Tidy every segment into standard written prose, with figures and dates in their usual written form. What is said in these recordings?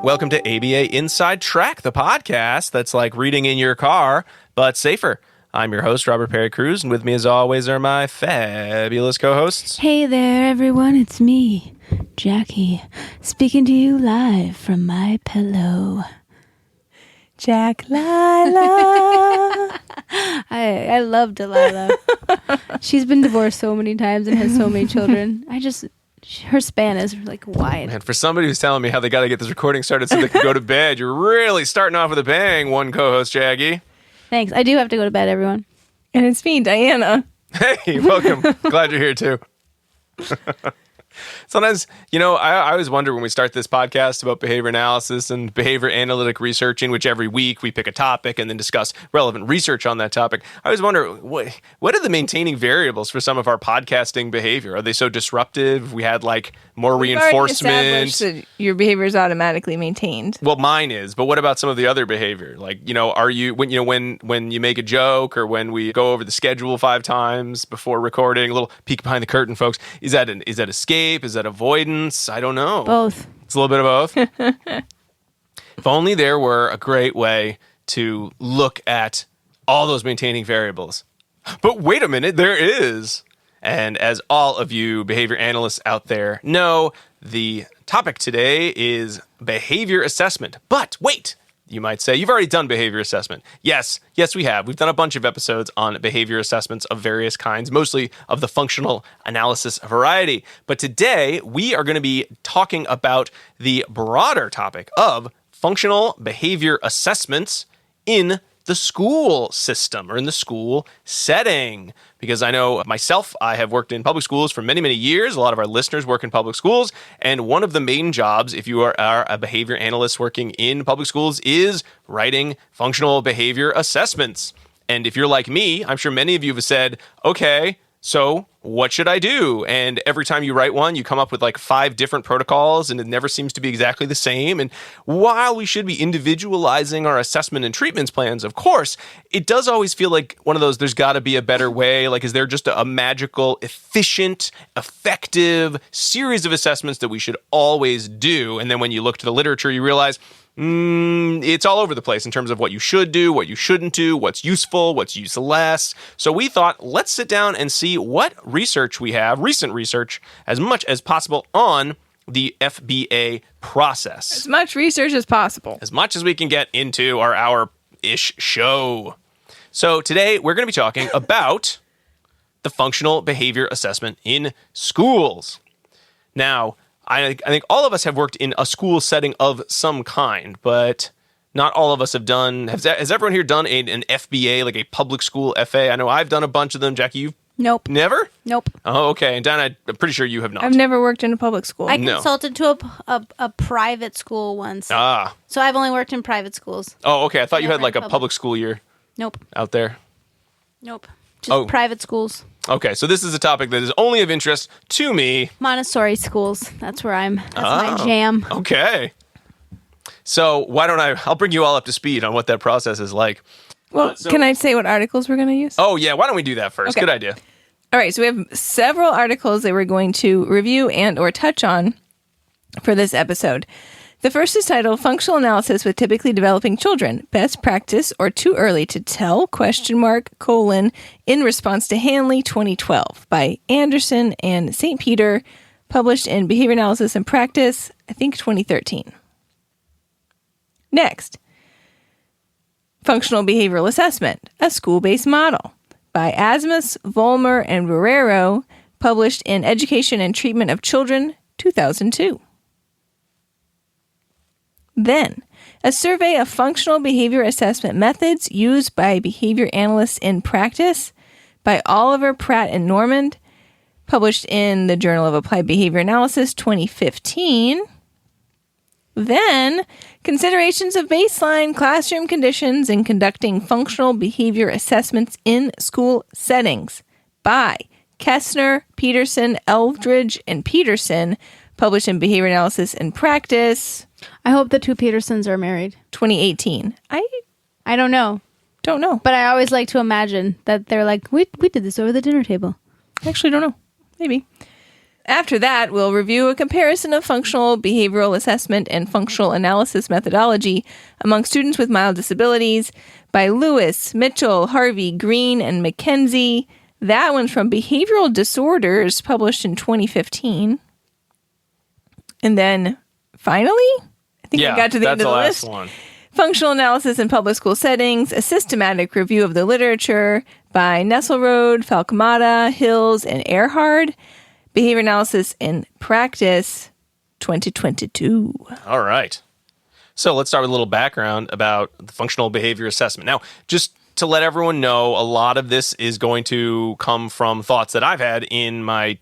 Welcome to ABA Inside Track, the podcast that's like reading in your car, but safer. I'm your host, Robert Perry Cruz, and with me as always are my fabulous co-hosts. Hey there, everyone. It's me, Jackie, speaking to you live from my pillow. Jack Lila. I love Delilah. She's been divorced so many times and has so many children. Her span is like wide. And for somebody who's telling me how they got to get this recording started so they can go to bed, you're really starting off with a bang, one co-host, Jaggy. Thanks. I do have to go to bed, everyone. And it's me, Diana. Hey, welcome. Glad you're here too. Sometimes, I always wonder when we start this podcast about behavior analysis and behavior analytic research, in which every week we pick a topic and then discuss relevant research on that topic. I always wonder, what are the maintaining variables for some of our podcasting behavior? Are they so disruptive? We had more reinforcement. That your behavior is automatically maintained. Well, mine is, but what about some of the other behavior? Are you when you make a joke or when we go over the schedule 5 times before recording? A little peek behind the curtain, folks. Is that escape? Is that avoidance? I don't know. Both. It's a little bit of both. If only there were a great way to look at all those maintaining variables. But wait a minute, there is. And as all of you behavior analysts out there know, the topic today is behavior assessment. But wait, you might say, you've already done behavior assessment. Yes, we have. We've done a bunch of episodes on behavior assessments of various kinds, mostly of the functional analysis variety. But today, we are going to be talking about the broader topic of functional behavior assessments in the school system or in the school setting. Because I know myself, I have worked in public schools for many, many years. A lot of our listeners work in public schools. And one of the main jobs, if you are a behavior analyst working in public schools, is writing functional behavior assessments. And if you're like me, I'm sure many of you have said, okay, so what should I do? And every time you write one, you come up with 5 different protocols, and it never seems to be exactly the same. And while we should be individualizing our assessment and treatments plans, of course, it does always feel like one of those, there's got to be a better way. Is there just a magical, efficient, effective series of assessments that we should always do? And then when you look to the literature, you realize, it's all over the place in terms of what you should do, what you shouldn't do, what's useful, what's useless. So we thought, let's sit down and see what research we have, recent research, as much as possible on the FBA process. As much research as possible. As much as we can get into our hour-ish show. So today we're going to be talking about the functional behavior assessment in schools. Now, I think all of us have worked in a school setting of some kind, but not all of us have done. Has everyone here done an FBA, like a public school FA? I know I've done a bunch of them. Jackie, you've Nope. Never? Nope. Oh, okay. And Dan, I'm pretty sure you have not. I've never worked in a public school. I consulted to a private school once. Ah. So I've only worked in private schools. Oh, okay. I thought you had Never a public school year. Nope. Out there. Nope. Just private schools. Okay, so this is a topic that is only of interest to me. Montessori schools. That's where that's my jam. Okay. So why don't I'll bring you all up to speed on what that process is like. Well, can I say what articles we're going to use? Oh, yeah. Why don't we do that first? Okay. Good idea. All right, so we have several articles that we're going to review and or touch on for this episode. The first is titled Functional Analysis with Typically Developing Children, Best Practice or Too Early to Tell, ? In response to Hanley 2012 by Anderson and St. Peter, published in Behavior Analysis and Practice, I think 2013. Next, Functional Behavioral Assessment, a School-Based Model by Asmus, Vollmer, and Guerrero, published in Education and Treatment of Children, 2002. Then, a survey of functional behavior assessment methods used by behavior analysts in practice by Oliver, Pratt, and Normand, published in the Journal of Applied Behavior Analysis, 2015. Then, considerations of baseline classroom conditions in conducting functional behavior assessments in school settings by Kessner, Peterson, Eldridge, and Peterson, published in Behavior Analysis and Practice. I hope the two Petersons are married. 2018. I don't know. Don't know. But I always like to imagine that they're like, we did this over the dinner table. I actually don't know. Maybe. After that, we'll review a comparison of functional behavioral assessment and functional analysis methodology among students with mild disabilities by Lewis, Mitchell, Harvey, Green, and McKenzie. That one's from Behavioral Disorders, published in 2015. And then, finally, I think we got to the end of the list. One. Functional Analysis in Public School Settings, a systematic review of the literature by Nesselrode, Falcomata, Hills, and Erhard. Behavior Analysis in Practice, 2022. All right. So let's start with a little background about the functional behavior assessment. Now, just to let everyone know, a lot of this is going to come from thoughts that I've had in my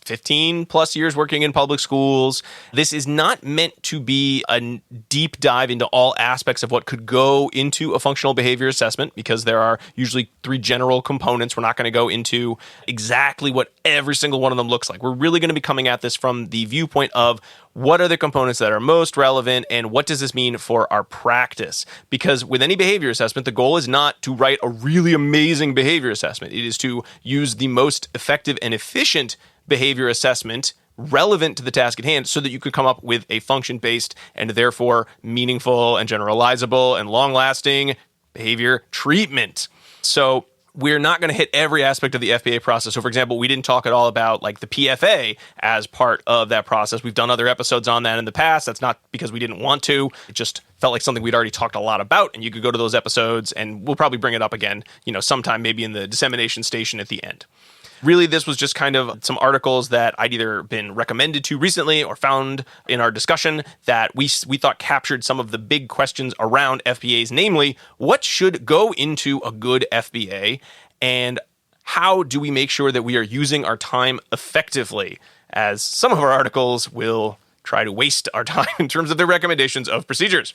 15 plus years working in public schools. This is not meant to be a deep dive into all aspects of what could go into a functional behavior assessment, because there are usually 3 general components. We're not going to go into exactly what every single one of them looks like. We're really going to be coming at this from the viewpoint of what are the components that are most relevant and what does this mean for our practice? Because with any behavior assessment, the goal is not to write a really amazing behavior assessment. It is to use the most effective and efficient behavior assessment relevant to the task at hand so that you could come up with a function-based and therefore meaningful and generalizable and long-lasting behavior treatment. So we're not going to hit every aspect of the FBA process. So for example, we didn't talk at all about like the PFA as part of that process. We've done other episodes on that in the past. That's not because we didn't want to. It just felt like something we'd already talked a lot about, and you could go to those episodes and we'll probably bring it up again, sometime maybe in the dissemination station at the end. Really, this was just kind of some articles that I'd either been recommended to recently or found in our discussion that we thought captured some of the big questions around FBAs, namely, what should go into a good FBA and how do we make sure that we are using our time effectively, as some of our articles will try to waste our time in terms of their recommendations of procedures.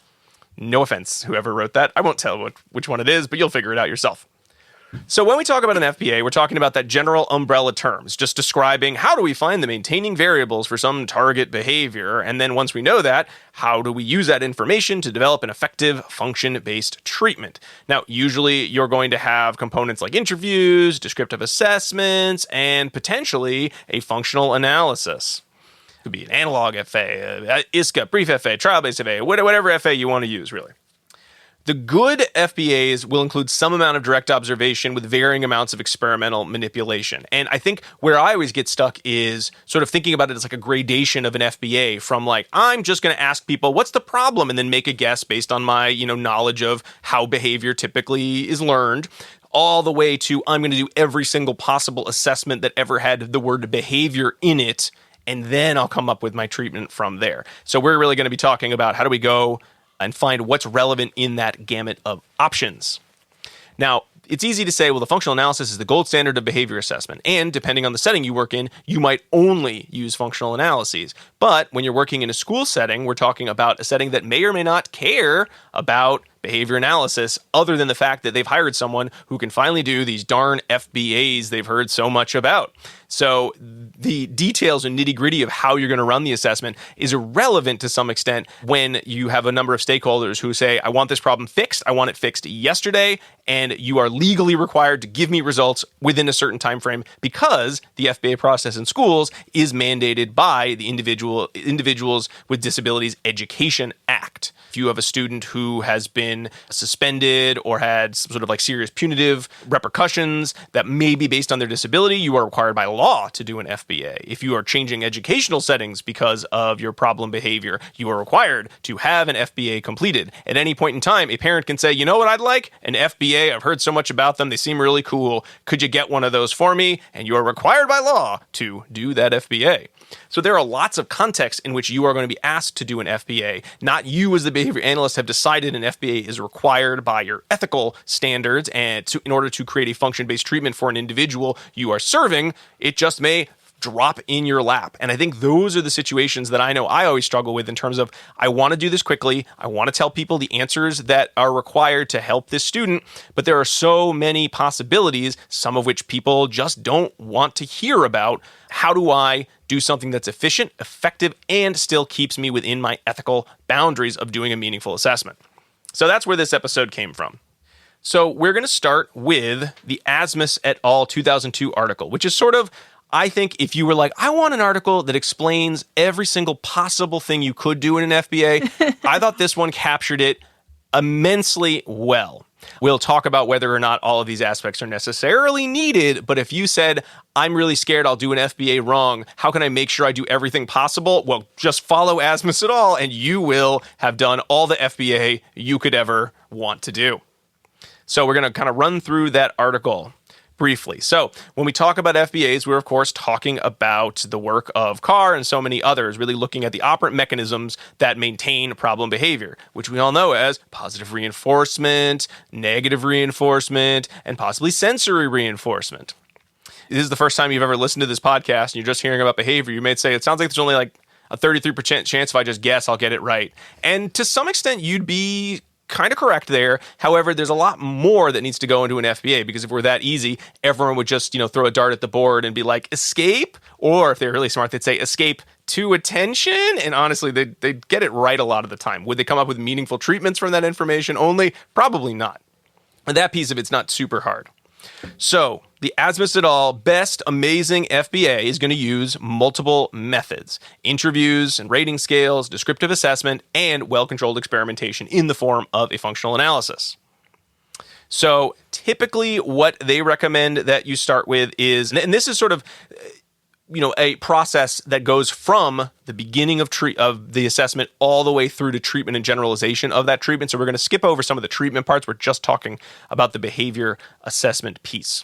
No offense, whoever wrote that. I won't tell which one it is, but you'll figure it out yourself. So when we talk about an FBA, we're talking about that general umbrella terms, just describing how do we find the maintaining variables for some target behavior, and then once we know that, how do we use that information to develop an effective function-based treatment? Now, usually you're going to have components like interviews, descriptive assessments, and potentially a functional analysis. It could be an analog FA, ISCA, brief FA, trial-based FA, whatever FA you want to use, really. The good FBAs will include some amount of direct observation with varying amounts of experimental manipulation. And I think where I always get stuck is sort of thinking about it as like a gradation of an FBA from like, I'm just going to ask people, what's the problem? And then make a guess based on my, knowledge of how behavior typically is learned, all the way to I'm going to do every single possible assessment that ever had the word behavior in it. And then I'll come up with my treatment from there. So we're really going to be talking about how do we go and find what's relevant in that gamut of options. Now, it's easy to say, well, the functional analysis is the gold standard of behavior assessment. And depending on the setting you work in, you might only use functional analyses. But when you're working in a school setting, we're talking about a setting that may or may not care about behavior analysis, other than the fact that they've hired someone who can finally do these darn FBAs they've heard so much about. So the details and nitty-gritty of how you're going to run the assessment is irrelevant to some extent when you have a number of stakeholders who say, I want this problem fixed, I want it fixed yesterday, and you are legally required to give me results within a certain time frame because the FBA process in schools is mandated by the Individuals with Disabilities Education Act. If you have a student who has been suspended or had some sort of like serious punitive repercussions that may be based on their disability, you are required by law to do an FBA. If you are changing educational settings because of your problem behavior, you are required to have an FBA completed. At any point in time, a parent can say, you know what I'd like? An FBA. I've heard so much about them. They seem really cool. Could you get one of those for me? And you are required by law to do that FBA. So there are lots of contexts in which you are going to be asked to do an FBA. Not you as the behavior analyst have decided an FBA is required by your ethical standards and in order to create a function-based treatment for an individual you are serving. It just may drop in your lap. And I think those are the situations that I know I always struggle with in terms of I want to do this quickly. I want to tell people the answers that are required to help this student, but there are so many possibilities, some of which people just don't want to hear about. How do I do something that's efficient, effective, and still keeps me within my ethical boundaries of doing a meaningful assessment? So that's where this episode came from. So we're going to start with the Asmus et al. 2002 article, which is sort of I think if you were like, I want an article that explains every single possible thing you could do in an FBA, I thought this one captured it immensely well. We'll talk about whether or not all of these aspects are necessarily needed, but if you said, I'm really scared I'll do an FBA wrong, how can I make sure I do everything possible? Well, just follow Asmus et al., and you will have done all the FBA you could ever want to do. So we're going to kind of run through that article briefly. So when we talk about FBAs, we're of course talking about the work of Carr and so many others, really looking at the operant mechanisms that maintain problem behavior, which we all know as positive reinforcement, negative reinforcement, and possibly sensory reinforcement. This is the first time you've ever listened to this podcast and you're just hearing about behavior. You may say, it sounds like there's only like a 33% chance if I just guess, I'll get it right. And to some extent, you'd be kind of correct there. However, there's a lot more that needs to go into an FBA, because if it were that easy, everyone would just, throw a dart at the board and be like, escape. Or if they're really smart, they'd say escape to attention. And honestly, they'd get it right a lot of the time. Would they come up with meaningful treatments from that information only? Probably not. And that piece of it's not super hard. So the Asmus et al. Best Amazing FBA is going to use multiple methods: interviews and rating scales, descriptive assessment, and well-controlled experimentation in the form of a functional analysis. So typically what they recommend that you start with is, and this is sort of a process that goes from the beginning of the assessment all the way through to treatment and generalization of that treatment. So we're going to skip over some of the treatment parts. We're just talking about the behavior assessment piece.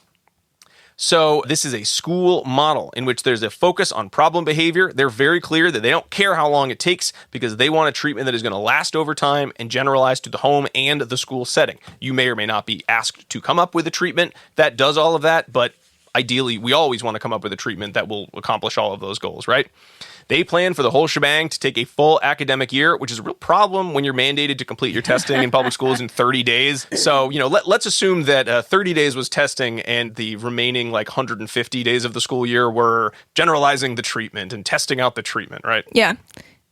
So this is a school model in which there's a focus on problem behavior. They're very clear that they don't care how long it takes because they want a treatment that is going to last over time and generalize to the home and the school setting. You may or may not be asked to come up with a treatment that does all of that, but ideally, we always want to come up with a treatment that will accomplish all of those goals, right? They plan for the whole shebang to take a full academic year, which is a real problem when you're mandated to complete your testing in public schools in 30 days. So, let's assume that 30 days was testing and the remaining 150 days of the school year were generalizing the treatment and testing out the treatment, right? Yeah.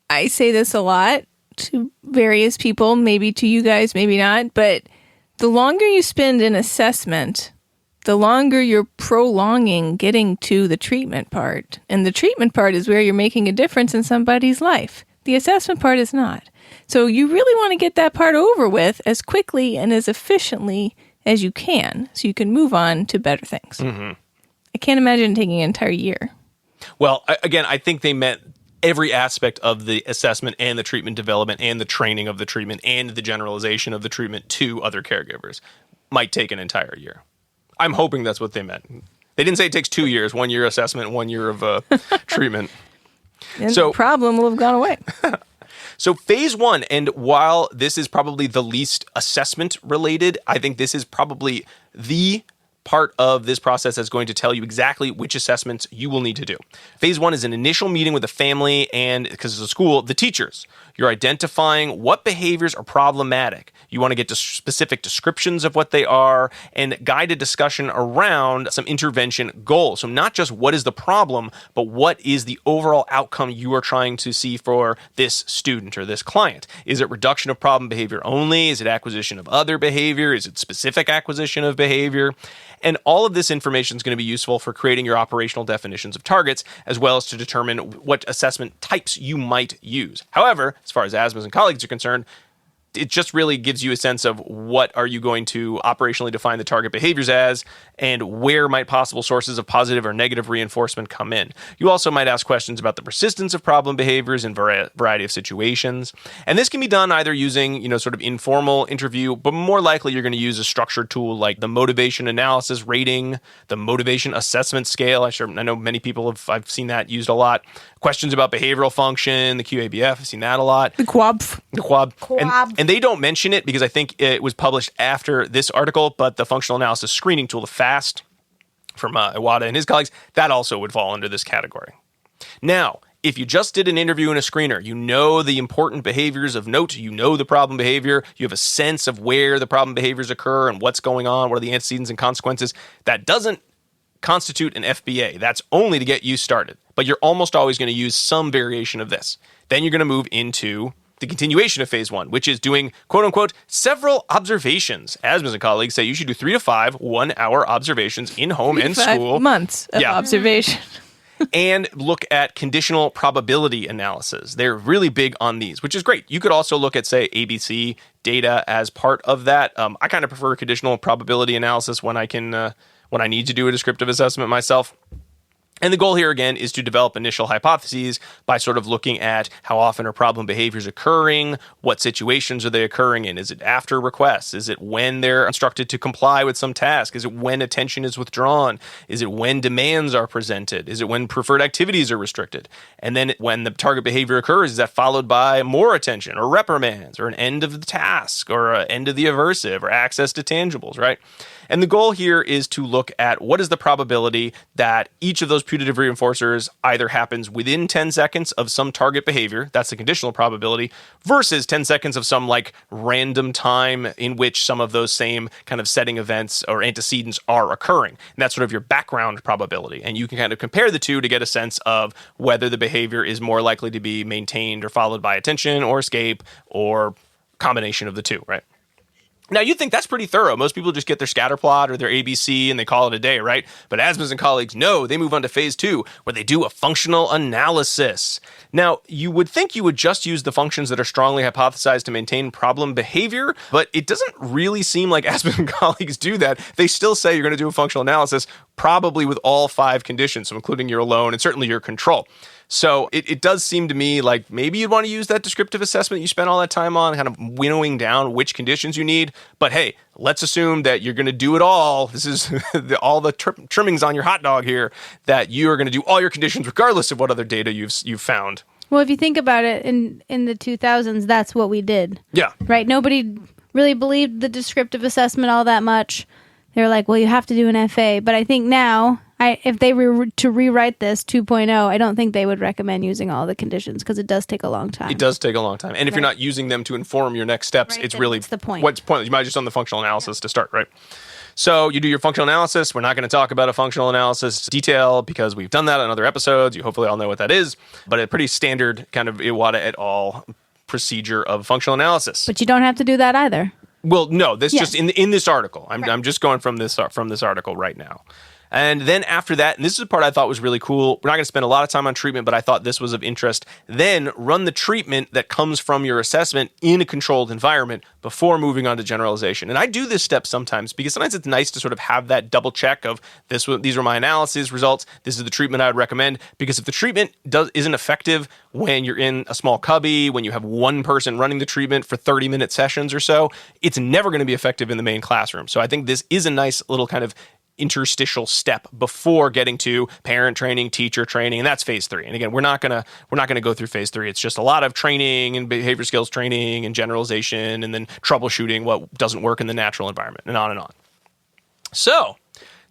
I say this a lot to various people, maybe to you guys, maybe not, but the longer you spend in assessment, the longer you're prolonging getting to the treatment part. And the treatment part is where you're making a difference in somebody's life. The assessment part is not. So you really want to get that part over with as quickly and as efficiently as you can so you can move on to better things. Mm-hmm. I can't imagine taking an entire year. Well, again, I think they meant every aspect of the assessment and the treatment development and the training of the treatment and the generalization of the treatment to other caregivers might take an entire year. I'm hoping that's what they meant. They didn't say it takes 2 years, 1 year assessment, 1 year of treatment. And the problem will have gone away. So phase one, and while this is probably the least assessment related, I think this is probably the part of this process that's going to tell you exactly which assessments you will need to do. Phase one is an initial meeting with the family and, because it's a school, the teachers. You're identifying what behaviors are problematic. You want to get to specific descriptions of what they are and guide a discussion around some intervention goals. So not just what is the problem, but what is the overall outcome you are trying to see for this student or this client. Is it reduction of problem behavior only? Is it acquisition of other behavior? Is it specific acquisition of behavior? And all of this information is going to be useful for creating your operational definitions of targets, as well as to determine what assessment types you might use. However, as far as Asmus and colleagues are concerned, it just really gives you a sense of what are you going to operationally define the target behaviors as, and where might possible sources of positive or negative reinforcement come in. You also might ask questions about the persistence of problem behaviors in variety of situations. And this can be done either using, sort of informal interview, but more likely you're going to use a structured tool like the motivation analysis rating, the motivation assessment scale. I know many people I've seen that used a lot. Questions about behavioral function, the QABF, I've seen that a lot. The QAB. And they don't mention it because I think it was published after this article, but the functional analysis screening tool, the FAST, from Iwata and his colleagues, that also would fall under this category. Now, if you just did an interview and a screener, you know the important behaviors of note, you know the problem behavior, you have a sense of where the problem behaviors occur and what's going on, what are the antecedents and consequences, that doesn't constitute an FBA. That's only to get you started. But you're almost always going to use some variation of this. Then you're going to move into the continuation of phase one, which is doing, quote unquote, several observations. Asmus and colleagues say you should do 3 to 5 1-hour observations in home and school. 5 months of observation. and look at conditional probability analysis. They're really big on these, which is great. You could also look at, say, ABC data as part of that. I kind of prefer conditional probability analysis when I need to do a descriptive assessment myself. And the goal here, again, is to develop initial hypotheses by sort of looking at how often are problem behaviors occurring, what situations are they occurring in, is it after requests, is it when they're instructed to comply with some task, is it when attention is withdrawn, is it when demands are presented, is it when preferred activities are restricted, and then when the target behavior occurs, is that followed by more attention or reprimands or an end of the task or an end of the aversive or access to tangibles, right? And the goal here is to look at what is the probability that each of those putative reinforcers either happens within 10 seconds of some target behavior, that's the conditional probability, versus 10 seconds of some like random time in which some of those same kind of setting events or antecedents are occurring. And that's sort of your background probability. And you can kind of compare the two to get a sense of whether the behavior is more likely to be maintained or followed by attention or escape or combination of the two, right? Now, you'd think that's pretty thorough. Most people just get their scatter plot or their ABC and they call it a day, right? But Asmus and colleagues, no, they move on to phase 2, where they do a functional analysis. Now, you would think you would just use the functions that are strongly hypothesized to maintain problem behavior, but it doesn't really seem like Asmus and colleagues do that. They still say you're going to do a functional analysis, probably with all 5 conditions, so including your alone and certainly your control. So it does seem to me like maybe you'd want to use that descriptive assessment you spent all that time on, kind of winnowing down which conditions you need. But hey, let's assume that you're going to do it all. This is all the trimmings on your hot dog here, that you are going to do all your conditions regardless of what other data you've found. Well, if you think about it, in the 2000s, that's what we did. Yeah. Right? Nobody really believed the descriptive assessment all that much. They were like, well, you have to do an FA. But I think now, if they were to rewrite this 2.0, I don't think they would recommend using all the conditions because it does take a long time. It does take a long time. And if you're not using them to inform your next steps, it's really... What's the point? What's pointless? You might have just done the functional analysis to start, right? So you do your functional analysis. We're not going to talk about a functional analysis detail because we've done that in other episodes. You hopefully all know what that is. But a pretty standard kind of Iwata et al. Procedure of functional analysis. But you don't have to do that either. Well, no, this just in this article. I'm just going from this article right now. And then after that, and this is the part I thought was really cool, we're not going to spend a lot of time on treatment, but I thought this was of interest. Then run the treatment that comes from your assessment in a controlled environment before moving on to generalization. And I do this step sometimes because sometimes it's nice to sort of have that double check of these are my analysis results, this is the treatment I would recommend. Because if the treatment isn't effective when you're in a small cubby, when you have one person running the treatment for 30-minute sessions or so, it's never going to be effective in the main classroom. So I think this is a nice little kind of interstitial step before getting to parent training, teacher training, and that's phase 3. And again, we're not gonna go through phase 3. It's just a lot of training and behavior skills training and generalization, and then troubleshooting what doesn't work in the natural environment, and on and on. So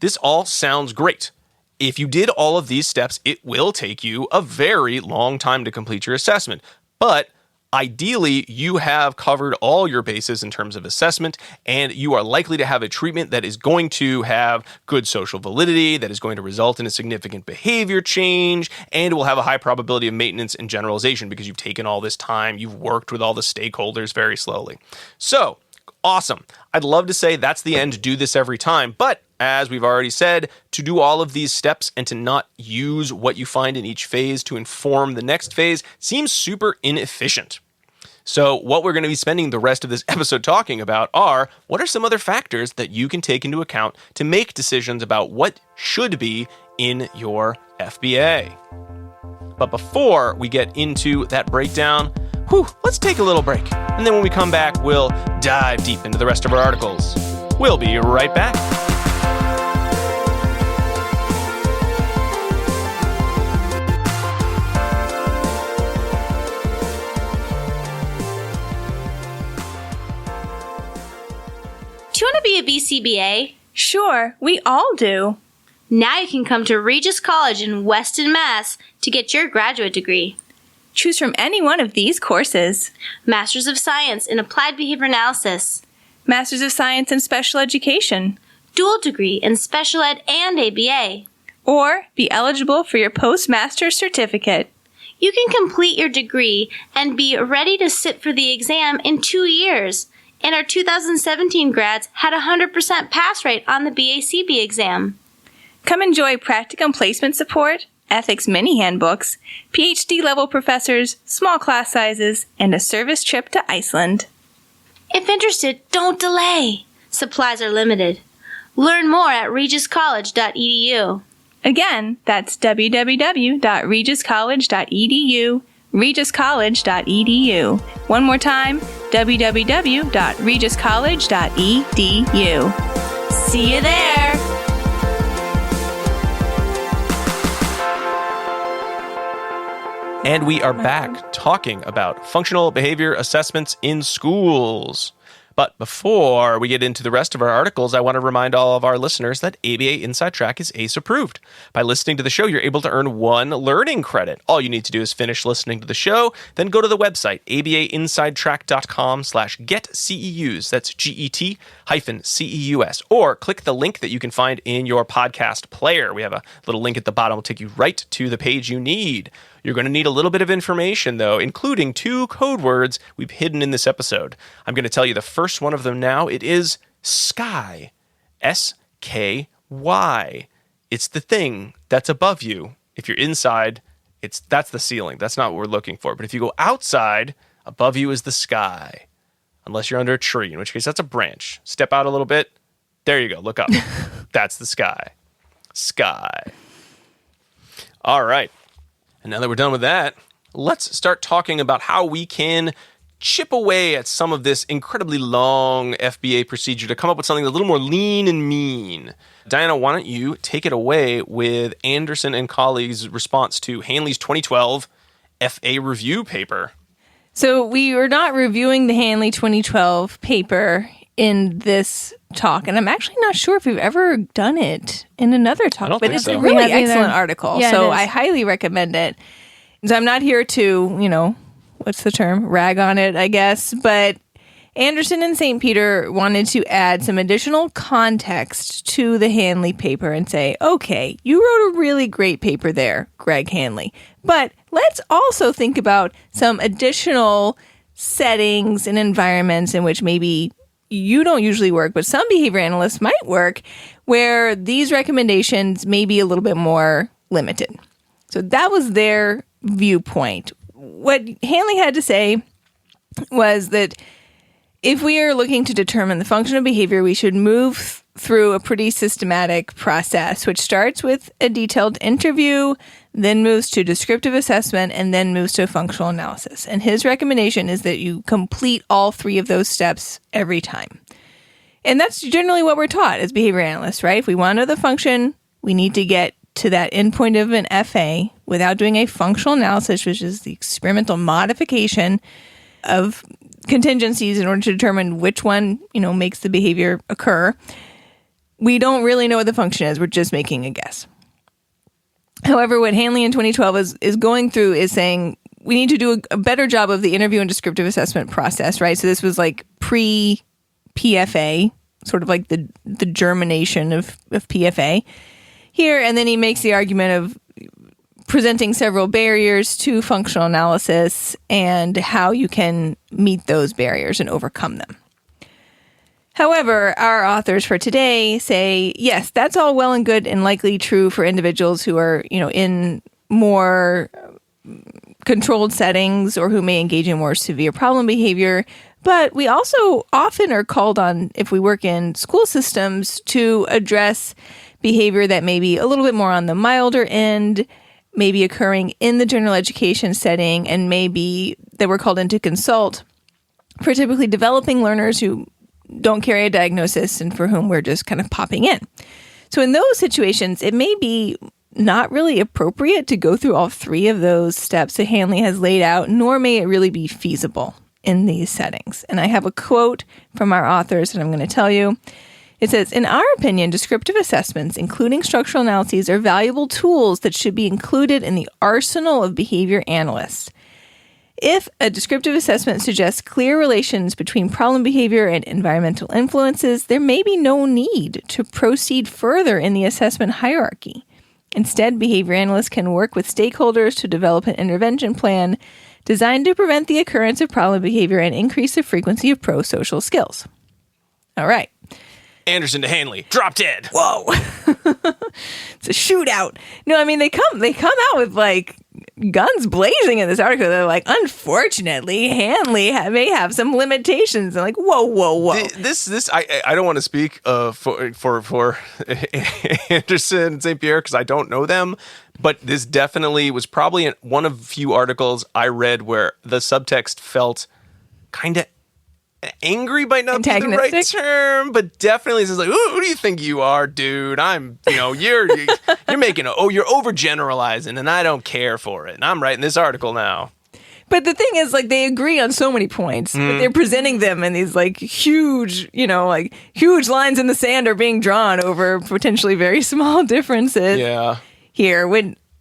this all sounds great. If you did all of these steps, it will take you a very long time to complete your assessment, but ideally, you have covered all your bases in terms of assessment, and you are likely to have a treatment that is going to have good social validity, that is going to result in a significant behavior change, and will have a high probability of maintenance and generalization because you've taken all this time, you've worked with all the stakeholders very slowly. So, awesome. I'd love to say that's the end, do this every time, but as we've already said, to do all of these steps and to not use what you find in each phase to inform the next phase seems super inefficient. So what we're going to be spending the rest of this episode talking about are what are some other factors that you can take into account to make decisions about what should be in your FBA. But before we get into that breakdown, let's take a little break. And then when we come back, we'll dive deep into the rest of our articles. We'll be right back. Do you want to be a BCBA? Sure, we all do. Now you can come to Regis College in Weston, Mass. to get your graduate degree. Choose from any one of these courses. Masters of Science in Applied Behavior Analysis. Masters of Science in Special Education. Dual degree in Special Ed and ABA. Or be eligible for your postmaster's certificate. You can complete your degree and be ready to sit for the exam in 2 years. And our 2017 grads had a 100% pass rate on the BACB exam. Come enjoy practicum placement support ethics mini handbooks, PhD-level professors, small class sizes, and a service trip to Iceland. If interested, don't delay. Supplies are limited. Learn more at regiscollege.edu. Again, that's www.regiscollege.edu, regiscollege.edu. One more time, www.regiscollege.edu. See you there! And we are back talking about functional behavior assessments in schools. But before we get into the rest of our articles, I want to remind all of our listeners that ABA Inside Track is ACE approved. By listening to the show, you're able to earn 1 learning credit. All you need to do is finish listening to the show, then go to the website, abainsidetrack.com/getceus. That's GET-CEUS. Or click the link that you can find in your podcast player. We have a little link at the bottom. It'll take you right to the page you need. You're going to need a little bit of information, though, including 2 code words we've hidden in this episode. I'm going to tell you the first one of them now. It is sky. S-K-Y. It's the thing that's above you. If you're inside, that's the ceiling. That's not what we're looking for. But if you go outside, above you is the sky. Unless you're under a tree, in which case that's a branch. Step out a little bit. There you go. Look up. That's the sky. Sky. All right. And now that we're done with that, let's start talking about how we can chip away at some of this incredibly long FBA procedure to come up with something a little more lean and mean. Diana, why don't you take it away with Anderson and colleagues' response to Hanley's 2012 FA review paper? So we are not reviewing the Hanley 2012 paper in this talk, and I'm actually not sure if we've ever done it in another talk, but it's a really excellent article, so I highly recommend it. So I'm not here to, what's the term? Rag on it, I guess, but Anderson and St. Peter wanted to add some additional context to the Hanley paper and say, okay, you wrote a really great paper there, Greg Hanley, but let's also think about some additional settings and environments in which maybe you don't usually work, but some behavior analysts might work, where these recommendations may be a little bit more limited. So that was their viewpoint. What Hanley had to say was that if we are looking to determine the function of behavior, we should move through a pretty systematic process, which starts with a detailed interview, then moves to descriptive assessment, and then moves to functional analysis. And his recommendation is that you complete all 3 of those steps every time. And that's generally what we're taught as behavior analysts, right? If we want to know the function, we need to get to that endpoint of an FA without doing a functional analysis, which is the experimental modification of contingencies in order to determine which one, makes the behavior occur. We don't really know what the function is. We're just making a guess. However, what Hanley in 2012 is going through is saying we need to do a better job of the interview and descriptive assessment process, right? So this was like pre-PFA, sort of like the germination of PFA here. And then he makes the argument of presenting several barriers to functional analysis and how you can meet those barriers and overcome them. However, our authors for today say, yes, that's all well and good and likely true for individuals who are, in more controlled settings or who may engage in more severe problem behavior. But we also often are called on, if we work in school systems, to address behavior that may be a little bit more on the milder end, maybe occurring in the general education setting, and maybe that we're called in to consult for typically developing learners who don't carry a diagnosis and for whom we're just kind of popping in. So in those situations, it may be not really appropriate to go through all 3 of those steps that Hanley has laid out, nor may it really be feasible in these settings. And I have a quote from our authors that I'm going to tell you. It says, in our opinion, descriptive assessments, including structural analyses, are valuable tools that should be included in the arsenal of behavior analysts. If a descriptive assessment suggests clear relations between problem behavior and environmental influences, there may be no need to proceed further in the assessment hierarchy. Instead, behavior analysts can work with stakeholders to develop an intervention plan designed to prevent the occurrence of problem behavior and increase the frequency of pro-social skills. All right. Anderson to Hanley, drop dead. Whoa. It's a shootout. No, I mean, they come out with like guns blazing in this article. They're like, unfortunately, Hanley may have some limitations. And like, whoa. I don't want to speak for Anderson and St. Pierre because I don't know them, but this definitely was probably one of few articles I read where the subtext felt kind of angry might not be the right term, but definitely says like, who do you think you are, dude? You're making you're overgeneralizing, and I don't care for it. And I'm writing this article now. But the thing is, like, they agree on so many points, but they're presenting them in these like huge lines in the sand are being drawn over potentially very small differences. Yeah. Here,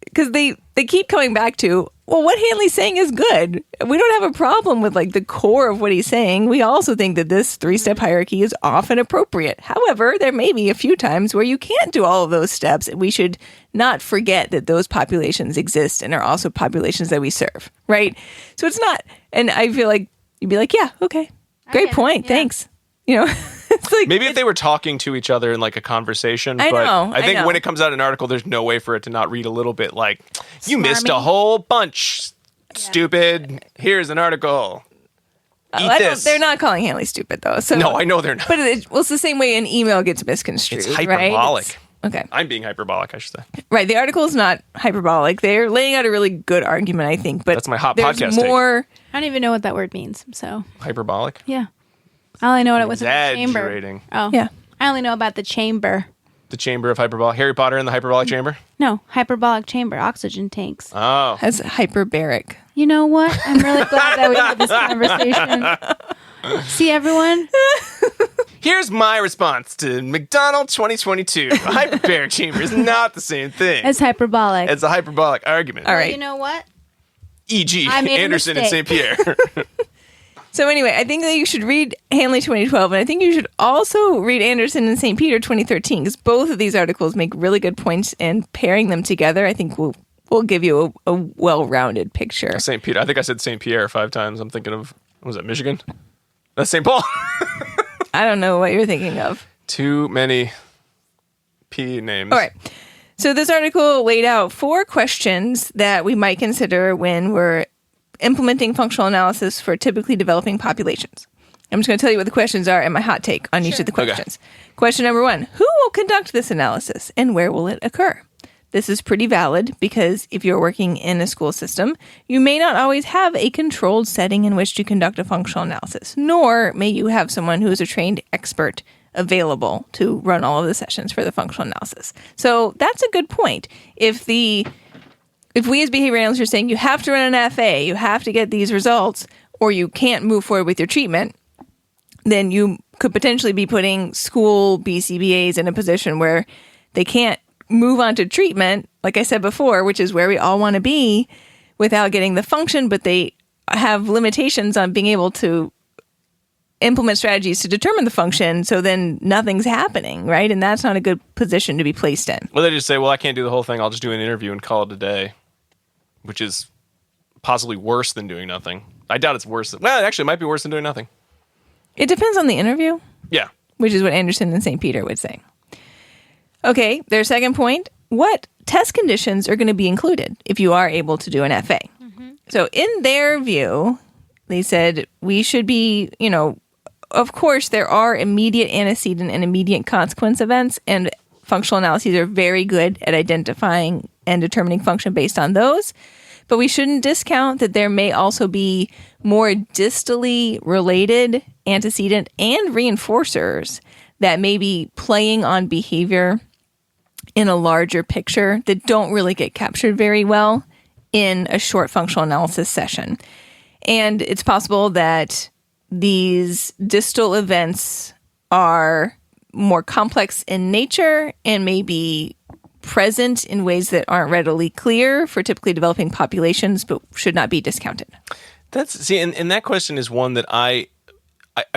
because they keep coming back to, well, what Hanley's saying is good. We don't have a problem with like the core of what he's saying. We also think that this 3-step hierarchy is often appropriate. However, there may be a few times where you can't do all of those steps, and we should not forget that those populations exist and are also populations that we serve, right? So it's not, and I feel like you'd be like, yeah, okay, great point, thanks. It's like, maybe if they were talking to each other in like a conversation. I think when it comes out in an article, there's no way for it to not read a little bit like, you missed a whole bunch, stupid. Here's an article. Eat this. They're not calling Hanley stupid, though. So, no, I know they're not. But it's the same way an email gets misconstrued. It's hyperbolic. Right? Okay. I'm being hyperbolic, I should say. Right. The article is not hyperbolic. They're laying out a really good argument, I think. But that's my hot there's podcast more. take. I don't even know what that word means. So hyperbolic? Yeah. I only know what it was in the chamber. Exaggerating. Oh. Yeah. I only know about the chamber. The chamber of hyperbolic. Harry Potter in the hyperbolic chamber? No, hyperbolic chamber, oxygen tanks. Oh. That's hyperbaric. You know what? I'm really glad that we had this conversation. See, everyone? Here's my response to McDonald 2022. A hyperbaric chamber is not the same thing As hyperbolic. as a hyperbolic argument. All right. You know what? E.g. I made a Anderson and St. mistake. Pierre. So anyway, I think that you should read Hanley 2012, and I think you should also read Anderson and St. Peter 2013, because both of these articles make really good points, and pairing them together, I think will give you a well-rounded picture. St. Peter. I think I said St. Pierre 5 times. I'm thinking of, what was that, Michigan? That's St. Paul. I don't know what you're thinking of. Too many P names. All right. So this article laid out 4 questions that we might consider when we're implementing functional analysis for typically developing populations. I'm just going to tell you what the questions are and my hot take on each of the questions. Okay. Question number 1, who will conduct this analysis and where will it occur? This is pretty valid because if you're working in a school system, you may not always have a controlled setting in which to conduct a functional analysis, nor may you have someone who is a trained expert available to run all of the sessions for the functional analysis. So that's a good point. If we as behavior analysts are saying you have to run an FA, you have to get these results, or you can't move forward with your treatment, then you could potentially be putting school BCBAs in a position where they can't move on to treatment, like I said before, which is where we all want to be, without getting the function, but they have limitations on being able to implement strategies to determine the function, so then nothing's happening, right? And that's not a good position to be placed in. Well, they just say, well, I can't do the whole thing. I'll just do an interview and call it a day, which is possibly worse than doing nothing. I doubt it's worse. Well, actually, it might be worse than doing nothing. It depends on the interview. Yeah. Which is what Anderson and St. Peter would say. Okay, their second point, what test conditions are going to be included if you are able to do an FA? Mm-hmm. So in their view, they said we should be, of course, there are immediate antecedent and immediate consequence events, and functional analyses are very good at identifying and determining function based on those. But we shouldn't discount that there may also be more distally related antecedent and reinforcers that may be playing on behavior in a larger picture that don't really get captured very well in a short functional analysis session. And it's possible that these distal events are more complex in nature and may be present in ways that aren't readily clear for typically developing populations, but should not be discounted. And that question is one that I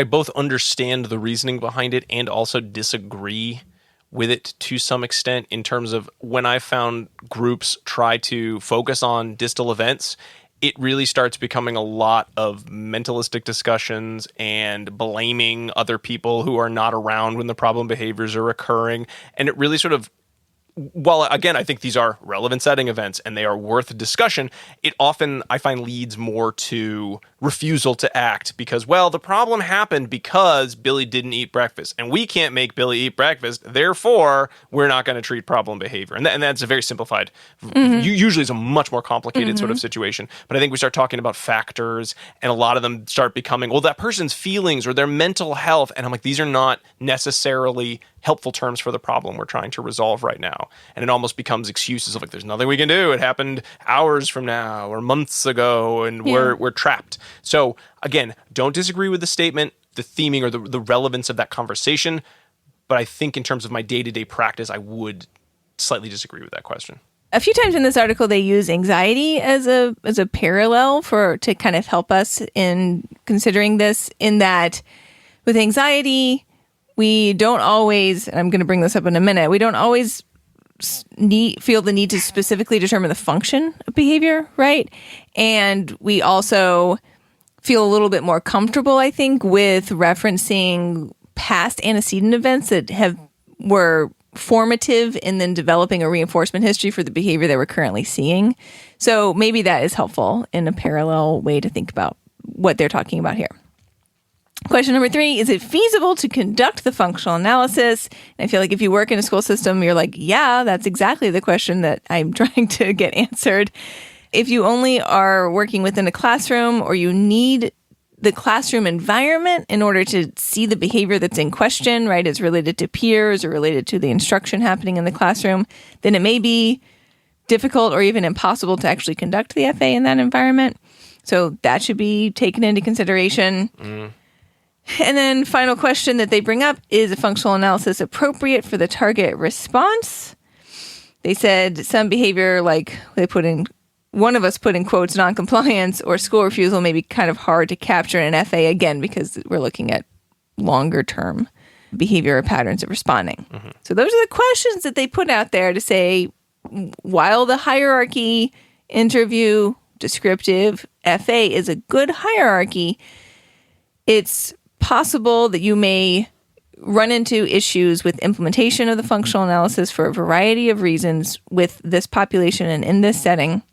both understand the reasoning behind it and also disagree with it to some extent, in terms of when I found groups try to focus on distal events, it really starts becoming a lot of mentalistic discussions and blaming other people who are not around when the problem behaviors are occurring. And it really sort of, while again, I think these are relevant setting events and they are worth discussion, it often, I find, leads more to refusal to act because, well, the problem happened because Billy didn't eat breakfast and we can't make Billy eat breakfast. Therefore, we're not going to treat problem behavior. And that's a very simplified, usually it's a much more complicated sort of situation. But I think we start talking about factors and a lot of them start becoming, well, that person's feelings or their mental health. And I'm like, these are not necessarily helpful terms for the problem we're trying to resolve right now. And it almost becomes excuses of like, there's nothing we can do. It happened hours from now or months ago and we're trapped. So again, don't disagree with the statement, the theming or the relevance of that conversation. But I think in terms of my day-to-day practice, I would slightly disagree with that question. A few times in this article, they use anxiety as a parallel to kind of help us in considering this, in that with anxiety, we don't always, and I'm going to bring this up in a minute, we don't always feel the need to specifically determine the function of behavior, right? And we also feel a little bit more comfortable, I think, with referencing past antecedent events that were formative in then developing a reinforcement history for the behavior that we're currently seeing. So maybe that is helpful in a parallel way to think about what they're talking about here. Question number 3, is it feasible to conduct the functional analysis? And I feel like if you work in a school system, you're like, yeah, that's exactly the question that I'm trying to get answered. If you only are working within a classroom or you need the classroom environment in order to see the behavior that's in question, right, is related to peers or related to the instruction happening in the classroom, then it may be difficult or even impossible to actually conduct the FA in that environment. So that should be taken into consideration. And then final question that they bring up, is a functional analysis appropriate for the target response? They said some behavior, like one of us put in quotes, noncompliance or school refusal, may be kind of hard to capture in an FA, again, because we're looking at longer term behavior or patterns of responding. So those are the questions that they put out there to say, while the hierarchy, interview, descriptive, FA is a good hierarchy, it's possible that you may run into issues with implementation of the functional analysis for a variety of reasons with this population and in this setting.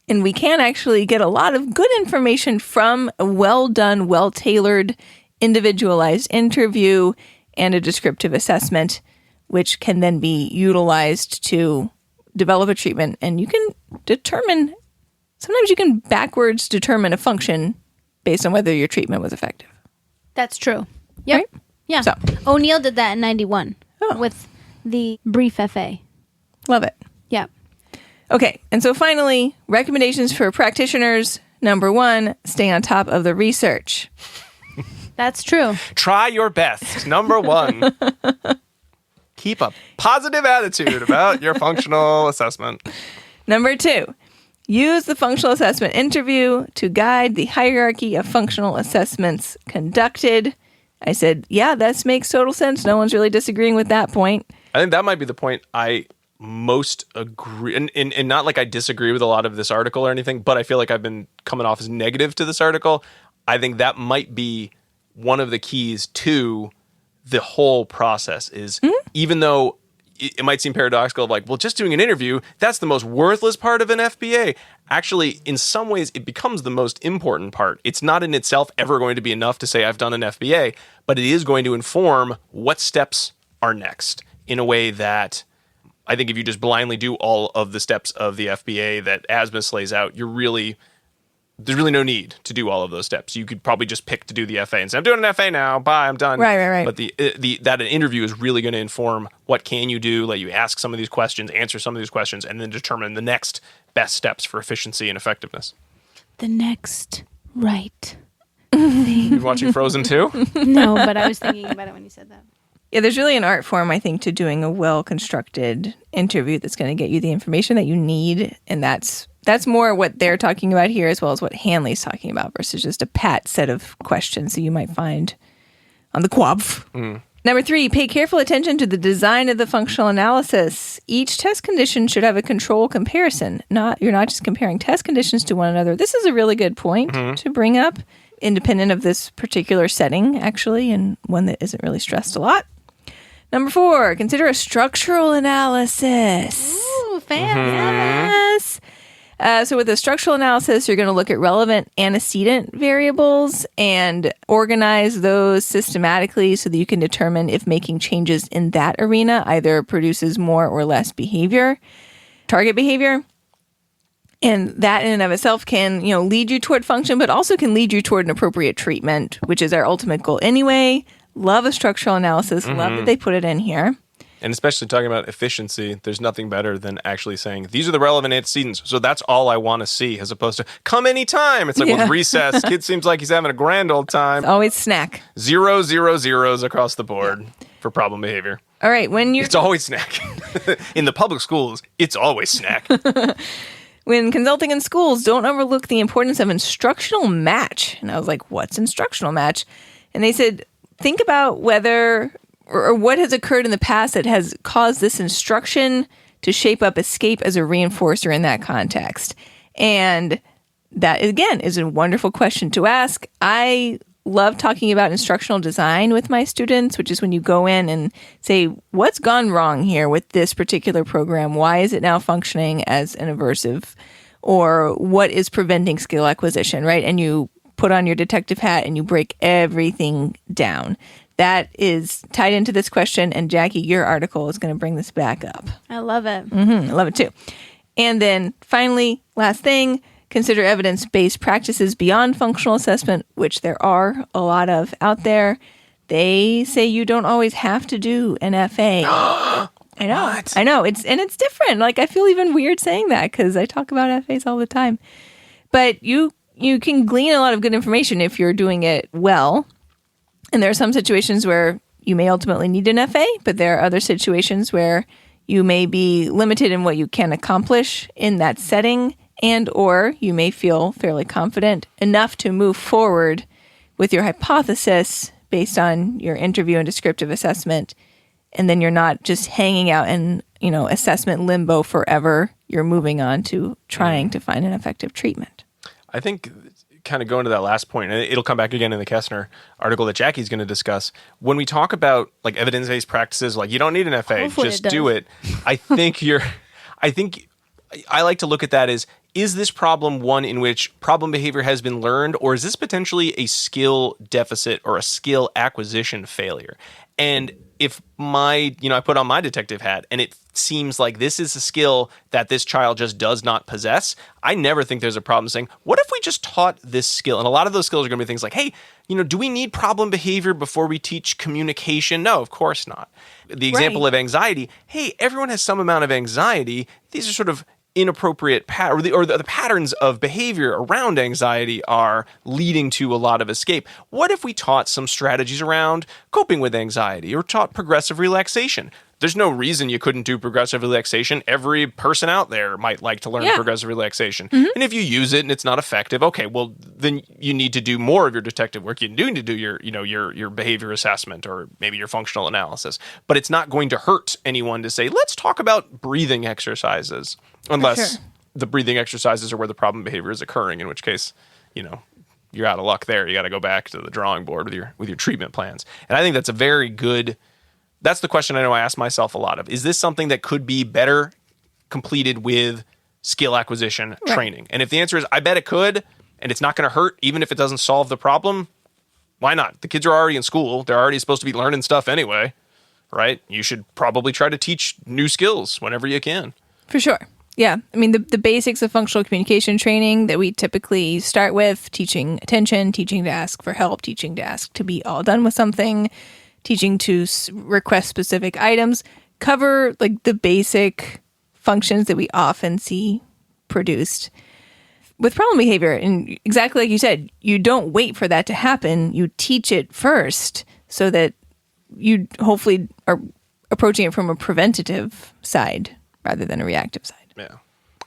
And we can actually get a lot of good information from a well-done, well-tailored, individualized interview and a descriptive assessment, which can then be utilized to develop a treatment. And you can sometimes you can backwards determine a function based on whether your treatment was effective. That's true. Yep. Right? Yeah. So. O'Neill did that in 91 with the brief FA. Love it. Yeah. Okay. And so finally, recommendations for practitioners. Number 1, stay on top of the research. That's true. Try your best. Number 1. Keep a positive attitude about your functional assessment. Number 2, use the functional assessment interview to guide the hierarchy of functional assessments conducted. I said, yeah, that makes total sense. No one's really disagreeing with that point. I think that might be the point I most agree, and not like I disagree with a lot of this article or anything, but I feel like I've been coming off as negative to this article. I think that might be one of the keys to the whole process is even though it might seem paradoxical of like, well, just doing an interview, that's the most worthless part of an FBA. Actually, in some ways, it becomes the most important part. It's not in itself ever going to be enough to say I've done an FBA, but it is going to inform what steps are next in a way that I think if you just blindly do all of the steps of the FBA that ASMUS lays out, there's really no need to do all of those steps. You could probably just pick to do the FA and say, I'm doing an FA now. Bye, I'm done. Right. But that an interview is really going to inform what can you do, let you ask some of these questions, answer some of these questions, and then determine the next best steps for efficiency and effectiveness. The next right You been watching Frozen 2? No, but I was thinking about it when you said that. Yeah, there's really an art form, I think, to doing a well-constructed interview that's going to get you the information that you need. And that's more what they're talking about here, as well as what Hanley's talking about, versus just a pat set of questions that you might find on the Quab. Number 3, pay careful attention to the design of the functional analysis. Each test condition should have a control comparison. You're not just comparing test conditions to one another. This is a really good point to bring up, independent of this particular setting, actually, and one that isn't really stressed a lot. Number 4, consider a structural analysis. Ooh, fancy. Yes. So with a structural analysis, you're going to look at relevant antecedent variables and organize those systematically so that you can determine if making changes in that arena either produces more or less target behavior. And that in and of itself can, lead you toward function, but also can lead you toward an appropriate treatment, which is our ultimate goal anyway. Love a structural analysis. Love that they put it in here. And especially talking about efficiency, there's nothing better than actually saying, these are the relevant antecedents, so that's all I want to see, as opposed to, come anytime. It's like, with recess, kid seems like he's having a grand old time. Always snack. 0, 0, 0s across the board for problem behavior. All right, It's always snack. In the public schools, it's always snack. When consulting in schools, don't overlook the importance of instructional match. And I was like, what's instructional match? And they said, think about whether or what has occurred in the past that has caused this instruction to shape up escape as a reinforcer in that context. And that, again, is a wonderful question to ask. I love talking about instructional design with my students, which is when you go in and say, what's gone wrong here with this particular program? Why is it now functioning as an aversive? Or what is preventing skill acquisition, right? And you put on your detective hat and you break everything down. That is tied into this question, and Jackie, your article is going to bring this back up. I love it. I love it too. And then finally, last thing, consider evidence-based practices beyond functional assessment, which there are a lot of out there. They say you don't always have to do an FA. I know. What? I know. It's different. Like, I feel even weird saying that because I talk about FAs all the time. But you can glean a lot of good information if you're doing it well. And there are some situations where you may ultimately need an FA, but there are other situations where you may be limited in what you can accomplish in that setting, and or you may feel fairly confident enough to move forward with your hypothesis based on your interview and descriptive assessment. And then you're not just hanging out in, assessment limbo forever. You're moving on to trying to find an effective treatment. I think kind of going to that last point, and it'll come back again in the Kessner article that Jackie's going to discuss. When we talk about like evidence-based practices, like you don't need an FA, Hopefully just it does. do it. I think I like to look at that as, is this problem one in which problem behavior has been learned, or is this potentially a skill deficit or a skill acquisition failure? And if I put on my detective hat and it seems like this is a skill that this child just does not possess, I never think there's a problem saying, what if we just taught this skill? And a lot of those skills are going to be things like, hey, do we need problem behavior before we teach communication? No, of course not. The example of anxiety, hey, everyone has some amount of anxiety. These are sort of inappropriate the patterns of behavior around anxiety are leading to a lot of escape. What if we taught some strategies around coping with anxiety or taught progressive relaxation? There's no reason you couldn't do progressive relaxation. Every person out there might like to learn progressive relaxation. And if you use it and it's not effective, okay, well, then you need to do more of your detective work. You do need to do your behavior assessment or maybe your functional analysis. But it's not going to hurt anyone to say, let's talk about breathing exercises. Unless the breathing exercises are where the problem behavior is occurring, in which case, you're out of luck there. You got to go back to the drawing board with your treatment plans. And I think that's a very good... That's the question I know I ask myself a lot of. Is this something that could be better completed with skill acquisition training? And if the answer is, I bet it could, and it's not going to hurt, even if it doesn't solve the problem, why not? The kids are already in school. They're already supposed to be learning stuff anyway, right? You should probably try to teach new skills whenever you can. For sure. Yeah. I mean, the basics of functional communication training that we typically start with, teaching attention, teaching to ask for help, teaching to ask to be all done with something, teaching to request specific items, cover like the basic functions that we often see produced. With problem behavior, and exactly like you said, you don't wait for that to happen. You teach it first so that you hopefully are approaching it from a preventative side rather than a reactive side. Yeah.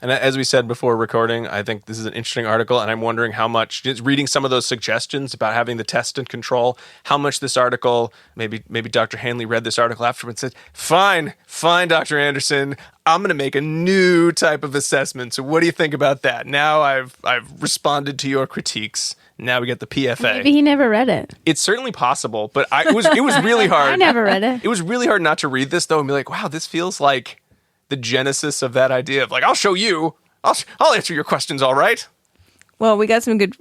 And as we said before recording, I think this is an interesting article, and I'm wondering how much, just reading some of those suggestions about having the test and control, how much this article, maybe Dr. Hanley read this article afterwards and said, fine, Dr. Anderson, I'm going to make a new type of assessment. So what do you think about that? Now I've responded to your critiques. Now we get the PFA. Maybe he never read it. It's certainly possible, but it was really hard. I never read it. It was really hard not to read this, though, and be like, wow, this feels like the genesis of that idea of like, I'll show you. I'll answer your questions, all right? Well, we got some good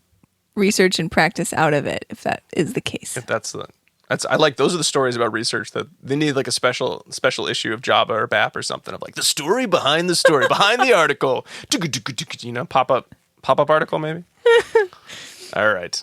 research and practice out of it, if that is the case. If I like, those are the stories about research that they need like a special issue of Java or BAP or something of like the story, behind the article. You know, pop-up article maybe. All right.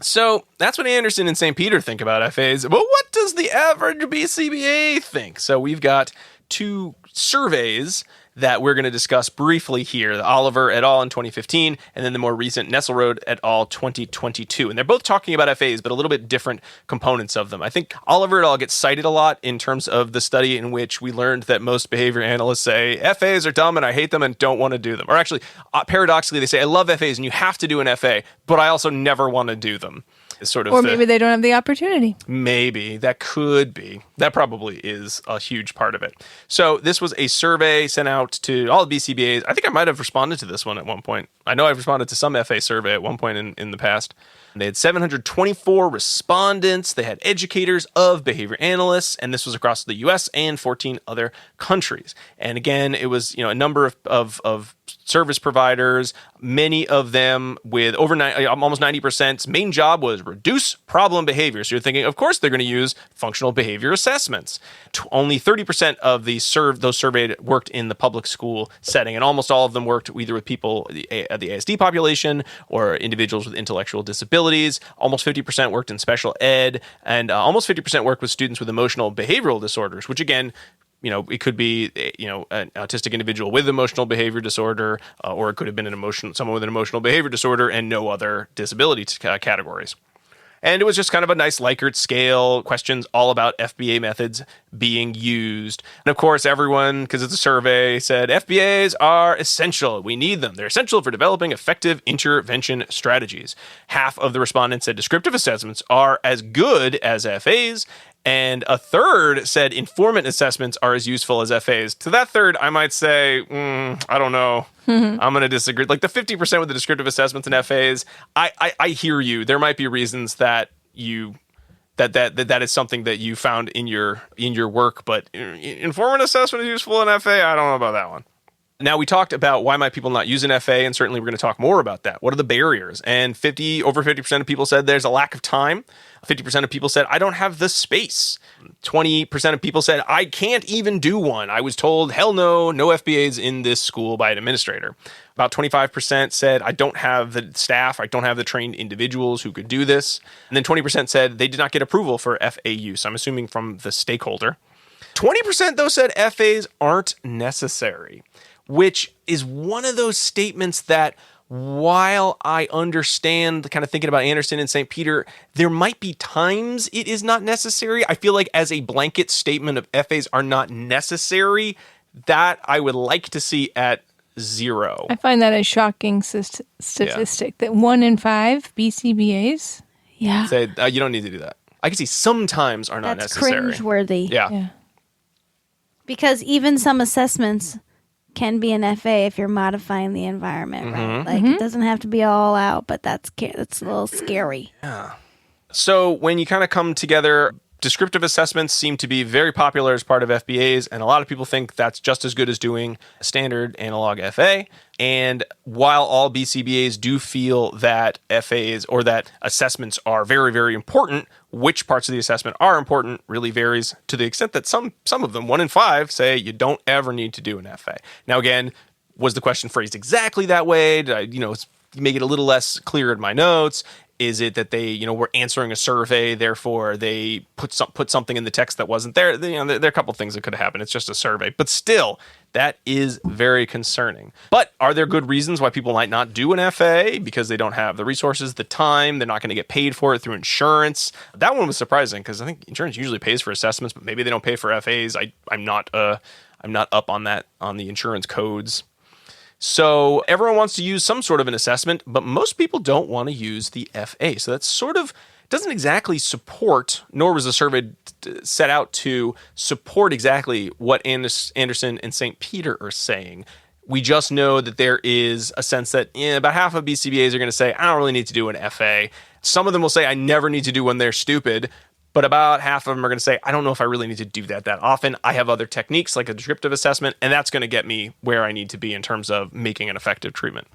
So that's what Anderson and St. Peter think about FAs. But what does the average BCBA think? So we've got 2 surveys that we're going to discuss briefly here, the Oliver et al. In 2015, and then the more recent Nesselrode et al. 2022. And they're both talking about FAs, but a little bit different components of them. I think Oliver et al. Gets cited a lot in terms of the study in which we learned that most behavior analysts say, FAs are dumb and I hate them and don't want to do them. Or actually, paradoxically, they say, I love FAs and you have to do an FA, but I also never want to do them. Or maybe they don't have the opportunity. Maybe. That could be. That probably is a huge part of it. So this was a survey sent out to all the BCBAs. I think I might have responded to this one at one point. I know I've responded to some FA survey at one point in the past. They had 724 respondents. They had educators of behavior analysts, and this was across the U.S. and 14 other countries. And again, it was a number of service providers, many of them with over almost 90%. Main job was reduce problem behavior. So you're thinking, of course, they're going to use functional behavior assessments. Only 30% of those surveyed worked in the public school setting, and almost all of them worked either with people at the ASD population or individuals with intellectual disabilities. Almost 50% worked in special ed, and almost 50% worked with students with emotional behavioral disorders, which again, it could be, an autistic individual with emotional behavior disorder, or it could have been someone with an emotional behavior disorder and no other disability categories. And it was just kind of a nice Likert scale, questions all about FBA methods being used. And of course, everyone, because it's a survey, said FBAs are essential. We need them. They're essential for developing effective intervention strategies. Half of the respondents said descriptive assessments are as good as FAs. And a third said informant assessments are as useful as FAs. To that third, I might say, I don't know. I'm going to disagree. Like the 50% with the descriptive assessments and FAs, I hear you. There might be reasons that that is something that you found in your work, but informant assessment is useful in FA. I don't know about that one. Now, we talked about why might people not use an FA, and certainly we're going to talk more about that. What are the barriers? And over 50% of people said there's a lack of time. 50% of people said, I don't have the space. 20% of people said, I can't even do one. I was told, hell no FBAs in this school by an administrator. About 25% said, I don't have the staff, I don't have the trained individuals who could do this. And then 20% said they did not get approval for FA use. I'm assuming from the stakeholder. 20% though said FAs aren't necessary, which is one of those statements that, while I understand kind of thinking about Anderson and St. Peter, there might be times it is not necessary. I feel like as a blanket statement of FAs are not necessary, that I would like to see at 0. I find that a shocking statistic that 1 in 5 BCBAs. Yeah. Say, you don't need to do that. I can see sometimes are not That's necessary. cringeworthy. Yeah. Because even some assessments can be an FA if you're modifying the environment, right? Like it doesn't have to be all out, but that's a little scary. Yeah. So when you kind of come together, descriptive assessments seem to be very popular as part of FBAs, and a lot of people think that's just as good as doing a standard analog FA. And while all BCBAs do feel that FAs or that assessments are very, very important, which parts of the assessment are important really varies to the extent that some of them, 1 in 5, say you don't ever need to do an FA. Now, again, was the question phrased exactly that way? Did I, make it a little less clear in my notes? Is it that they, were answering a survey, therefore they put something in the text that wasn't there? There are a couple of things that could have happened. It's just a survey. But still, that is very concerning. But are there good reasons why people might not do an FA? Because they don't have the resources, the time, they're not going to get paid for it through insurance. That one was surprising because I think insurance usually pays for assessments, but maybe they don't pay for FAs. I'm not up on that, on the insurance codes. So everyone wants to use some sort of an assessment, but most people don't want to use the FA. So that's sort of doesn't exactly support, nor was the survey set out to support exactly what Anderson and St. Peter are saying. We just know that there is a sense that about half of BCBAs are going to say, I don't really need to do an FA. Some of them will say, I never need to do one, they're stupid. But about half of them are going to say, I don't know if I really need to do that often. I have other techniques like a descriptive assessment, and that's going to get me where I need to be in terms of making an effective treatment.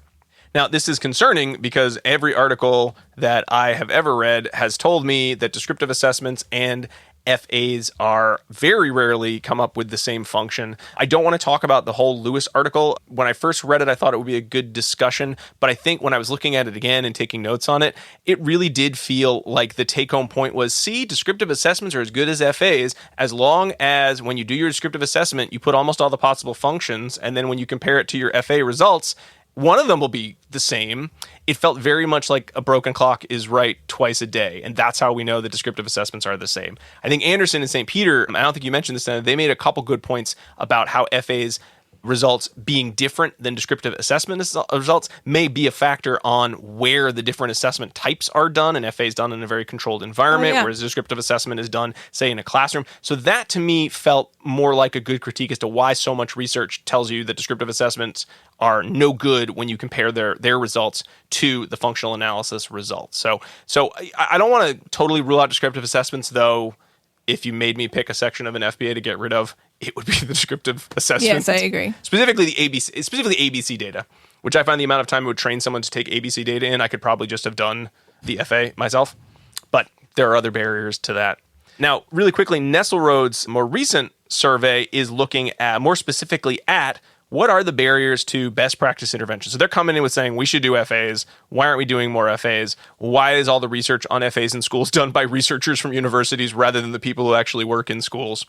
Now, this is concerning because every article that I have ever read has told me that descriptive assessments and FAs are very rarely come up with the same function. I don't want to talk about the whole Lewis article. When I first read it, I thought it would be a good discussion, but I think when I was looking at it again and taking notes on it, it really did feel like the take-home point was, see, descriptive assessments are as good as FAs as long as when you do your descriptive assessment, you put almost all the possible functions, and then when you compare it to your FA results, one of them will be the same. It felt very much like a broken clock is right twice a day, and that's how we know that descriptive assessments are the same. I think Anderson and St. Peter, I don't think you mentioned this, they made a couple good points about how FAs results being different than descriptive assessment results may be a factor on where the different assessment types are done, and FA is done in a very controlled environment, whereas descriptive assessment is done, say, in a classroom. So that, to me, felt more like a good critique as to why so much research tells you that descriptive assessments are no good when you compare their results to the functional analysis results. So I don't want to totally rule out descriptive assessments, though. If you made me pick a section of an FBA to get rid of, it would be the descriptive assessment. Yes, I agree. Specifically ABC data, which I find the amount of time it would train someone to take ABC data in, I could probably just have done the FA myself. But there are other barriers to that. Now, really quickly, Nesselrode's more recent survey is looking at more specifically at what are the barriers to best practice intervention? So they're coming in with saying, we should do FAs. Why aren't we doing more FAs? Why is all the research on FAs in schools done by researchers from universities rather than the people who actually work in schools?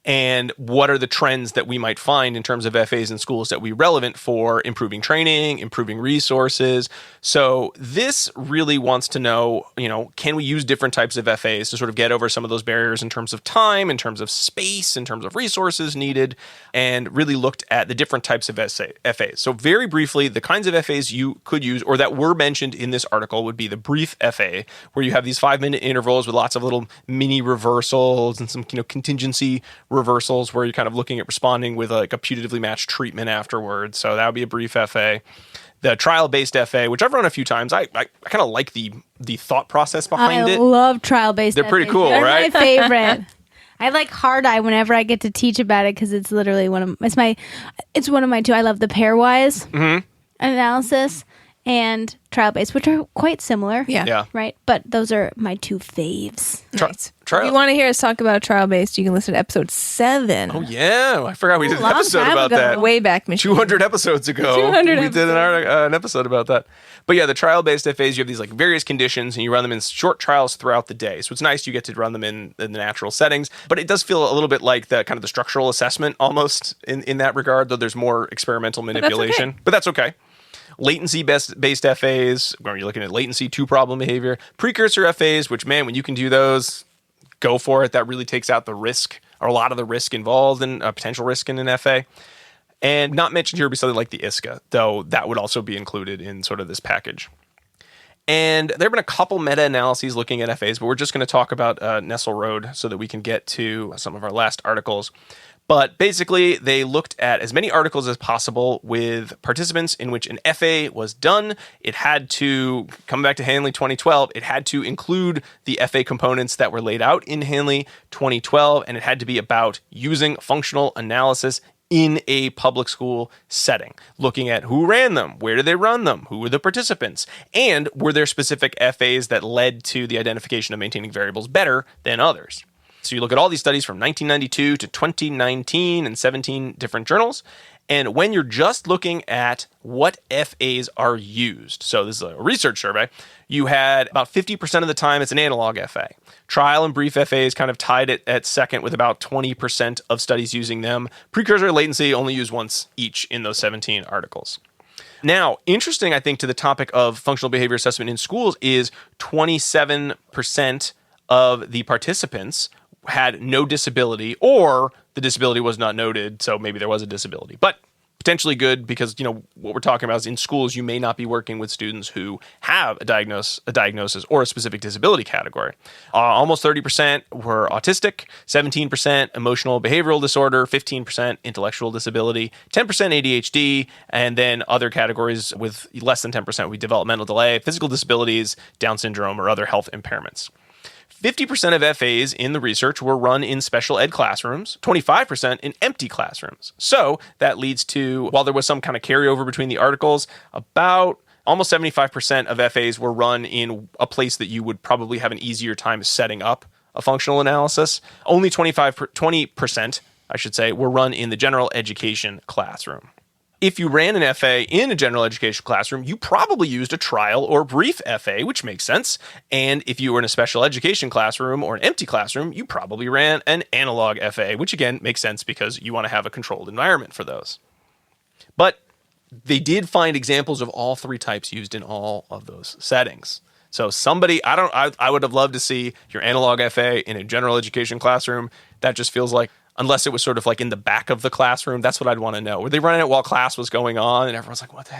And what are the trends that we might find in terms of FAs in schools that would be relevant for improving training, improving resources? So this really wants to know, can we use different types of FAs to sort of get over some of those barriers in terms of time, in terms of space, in terms of resources needed, and really looked at the different types of FAs. So very briefly, the kinds of FAs you could use or that were mentioned in this article would be the brief FA, where you have these 5-minute intervals with lots of little mini reversals and some contingency reversals where you're kind of looking at responding with like a putatively matched treatment afterwards. So that would be a brief FA. The trial-based FA, which I've run a few times, I kind of like the thought process behind it. I love trial-based They're pretty FAs. cool, They're right? my favorite. I like hard eye whenever I get to teach about it because it's literally one of my two. I love the pairwise analysis and trial-based, which are quite similar. Yeah. Right? But those are my two faves. Nice. If you want to hear us talk about trial-based, you can listen to episode 7. Oh, yeah. I forgot we did an long episode time about ago. that. Way back machine. 200 episodes ago. 200 we did an episode about that. But yeah, the trial-based FAs, you have these like various conditions and you run them in short trials throughout the day. So it's nice you get to run them in the natural settings, but it does feel a little bit like the kind of the structural assessment almost in that regard, though there's more experimental manipulation. But that's okay. Latency-based FAs, where you're looking at latency, two-problem behavior. Precursor FAs, which, man, when you can do those, go for it. That really takes out the risk, or a lot of the risk involved in potential risk in an FA. And not mentioned here would be something like the ISCA, though that would also be included in sort of this package. And there have been a couple meta-analyses looking at FAs, but we're just going to talk about Nesselrode so that we can get to some of our last articles. But basically, they looked at as many articles as possible with participants in which an FA was done. It had to, come back to Hanley 2012, it had to include the FA components that were laid out in Hanley 2012, and it had to be about using functional analysis in a public school setting, looking at who ran them, where did they run them, who were the participants, and were there specific FAs that led to the identification of maintaining variables better than others. So you look at all these studies from 1992 to 2019 and 17 different journals. And when you're just looking at what FAs are used, so this is a research survey, you had about 50% of the time it's an analog FA. Trial and brief FAs kind of tied it at second with about 20% of studies using them. Precursor latency only used once each in those 17 articles. Now, interesting, I think, to the topic of functional behavior assessment in schools is 27% of the participants had no disability, or the disability was not noted, so maybe there was a disability. But potentially good because, what we're talking about is in schools, you may not be working with students who have a diagnosis or a specific disability category. Almost 30% were autistic, 17% emotional behavioral disorder, 15% intellectual disability, 10% ADHD, and then other categories with less than 10% would be developmental delay, physical disabilities, Down syndrome, or other health impairments. 50% of FAs in the research were run in special ed classrooms, 25% in empty classrooms. So that leads to, while there was some kind of carryover between the articles, about almost 75% of FAs were run in a place that you would probably have an easier time setting up a functional analysis. Only 20%, I should say, were run in the general education classroom. If you ran an FA in a general education classroom, you probably used a trial or brief FA, which makes sense. And if you were in a special education classroom or an empty classroom, you probably ran an analog FA, which again makes sense because you want to have a controlled environment for those. But they did find examples of all three types used in all of those settings. So I would have loved to see your analog FA in a general education classroom. That just feels like, unless it was sort of like in the back of the classroom, that's what I'd want to know. Were they running it while class was going on and everyone's like, what's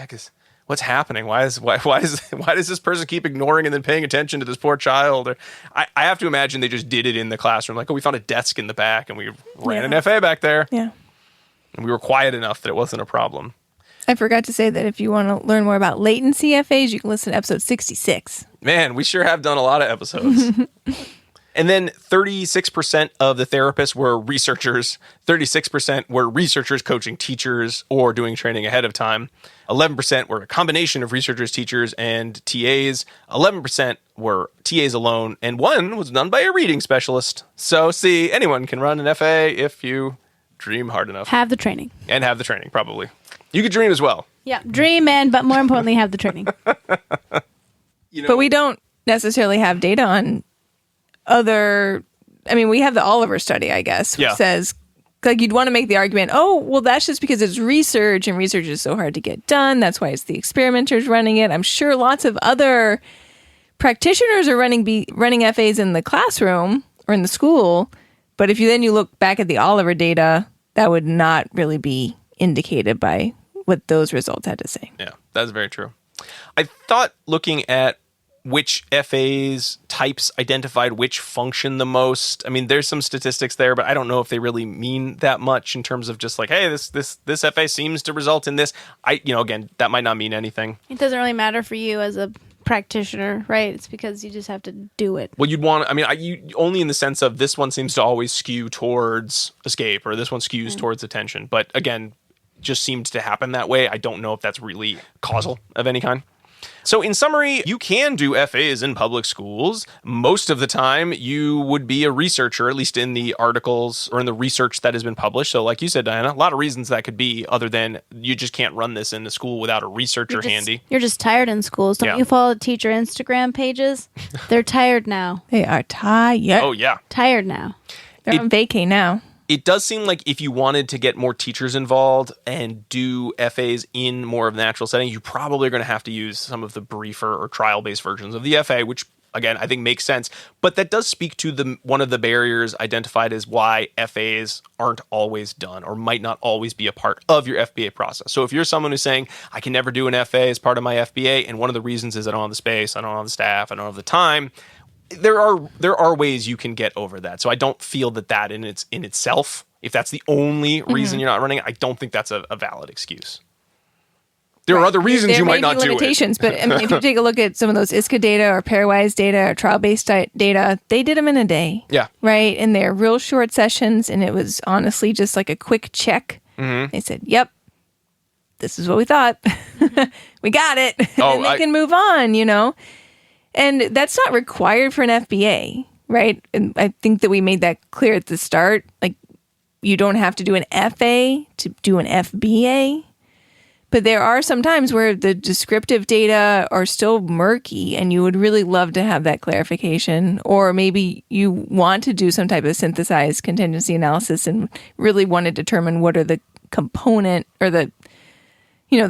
happening? Why does this person keep ignoring and then paying attention to this poor child? Or I have to imagine they just did it in the classroom. Like, we found a desk in the back and we ran an FA back there. Yeah. And we were quiet enough that it wasn't a problem. I forgot to say that if you want to learn more about latency FAs, you can listen to episode 66. Man, we sure have done a lot of episodes. And then 36% of the therapists were researchers. 36% were researchers coaching teachers or doing training ahead of time. 11% were a combination of researchers, teachers, and TAs. 11% were TAs alone. And 1 was done by a reading specialist. So, see, anyone can run an FA if you dream hard enough. Have the training. And have the training, probably. You could dream as well. Yeah, dream but more importantly, have the training. But we don't necessarily have data on we have the Oliver study, I guess, which says, like, you'd want to make the argument, that's just because it's research and research is so hard to get done. That's why it's the experimenters running it. I'm sure lots of other practitioners are running FAs in the classroom or in the school. But if you look back at the Oliver data, that would not really be indicated by what those results had to say. Yeah, that's very true. I thought looking at which FAs types identified which function the most. I mean, there's some statistics there, but I don't know if they really mean that much in terms of just like, hey, this FA seems to result in this. Again, that might not mean anything. It doesn't really matter for you as a practitioner, right? It's because you just have to do it. Well, only in the sense of this one seems to always skew towards escape or this one skews towards attention. But again, just seemed to happen that way. I don't know if that's really causal of any kind. So in summary, you can do FAs in public schools. Most of the time, you would be a researcher, at least in the articles or in the research that has been published. So like you said, Diana, a lot of reasons that could be other than you just can't run this in the school without a researcher handy. You're just tired in schools. Don't you follow teacher Instagram pages? They're tired now. They are tired. Oh, yeah. Tired now. They're on vacay now. It does seem like if you wanted to get more teachers involved and do FAs in more of the natural setting, you probably are going to have to use some of the briefer or trial-based versions of the FA, which, again, I think makes sense. But that does speak to one of the barriers identified as why FAs aren't always done or might not always be a part of your FBA process. So if you're someone who's saying, I can never do an FA as part of my FBA, and one of the reasons is I don't have the space, I don't have the staff, I don't have the time, there are ways you can get over that. So I don't feel that in itself, if that's the only reason you're not running it, I don't think that's a valid excuse. There are other reasons you might not do it. There may be limitations, but if you take a look at some of those ISCA data or pairwise data or trial-based data, they did them in a day. Yeah. Right? And they're real short sessions, and it was honestly just like a quick check. Mm-hmm. They said, yep, this is what we thought. We got it. And they can move on, And that's not required for an FBA, right? And I think that we made that clear at the start. Like, you don't have to do an FA to do an FBA. But there are some times where the descriptive data are still murky and you would really love to have that clarification. Or maybe you want to do some type of synthesized contingency analysis and really want to determine what are the component or the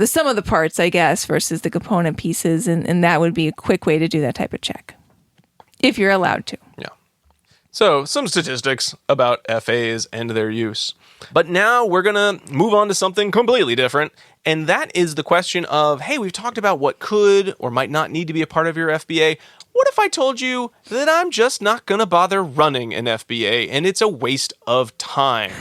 sum of the parts, I guess, versus the component pieces. And that would be a quick way to do that type of check, if you're allowed to. Yeah. So, some statistics about FAs and their use. But now we're going to move on to something completely different, and that is the question of, hey, we've talked about what could or might not need to be a part of your FBA. What if I told you that I'm just not going to bother running an FBA and it's a waste of time?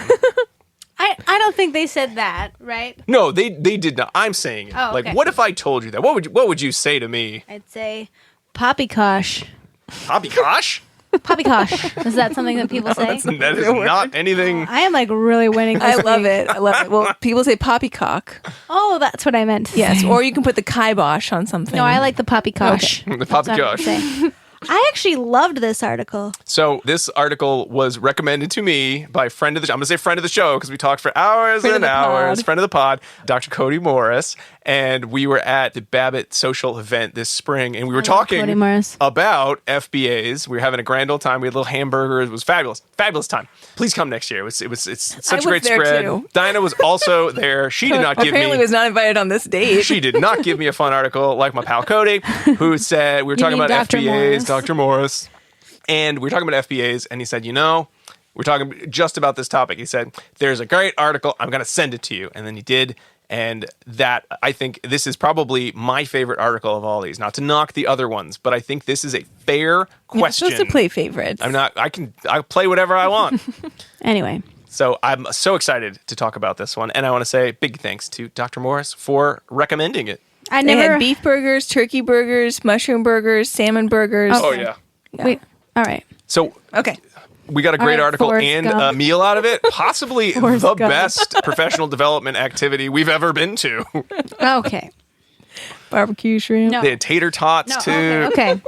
I don't think they said that, right? No, they did not. I'm saying it. Oh, okay. Like, what if I told you that? What would you say to me? I'd say poppycock. Poppycock? Poppycock. Is that something that people say? That is not anything. I am like really winning this I love week. it. I love it. Well, people say poppycock. Oh, that's what I meant to Yes, say. or you can put the kibosh on something. No, I like the poppycock. The That's what I'm poppycock. saying. I actually loved this article. So this article was recommended to me by friend of the. I'm going to say friend of the show because we talked for hours Friend of and the hours. pod. Friend of the pod, Dr. Cody Morris, and we were at the Babbitt social event this spring, and we were Cody talking Morris. about FBAs. We were having a grand old time. We had little hamburgers. It was fabulous time. Please come next year. It's such a was great there spread. too. Dinah was also there. She did not give Apparently me. was not invited on this date. She did not give me a fun article like my pal Cody, who said we were talking mean about Dr. FBAs, Morris. Dr. Morris, and we were talking about FBAs, and he said, we're talking just about this topic. He said, there's a great article. I'm going to send it to you. And then he did. And that, I think this is probably my favorite article of all these. Not to knock the other ones, but I think this is a fair You're question. supposed to play favorites. I'll play whatever I want. Anyway, So I'm so excited to talk about this one. And I want to say big thanks to Dr. Morris for recommending it. I They never. had beef burgers, turkey burgers, mushroom burgers, salmon burgers. Oh, yeah. Wait, all right. So Okay. we got a great right, article Forrest and Gump. a meal out of it. Possibly Forrest the Gump. best professional development activity we've ever been to. Okay. Barbecue shrimp. No. They had tater tots No, too. okay.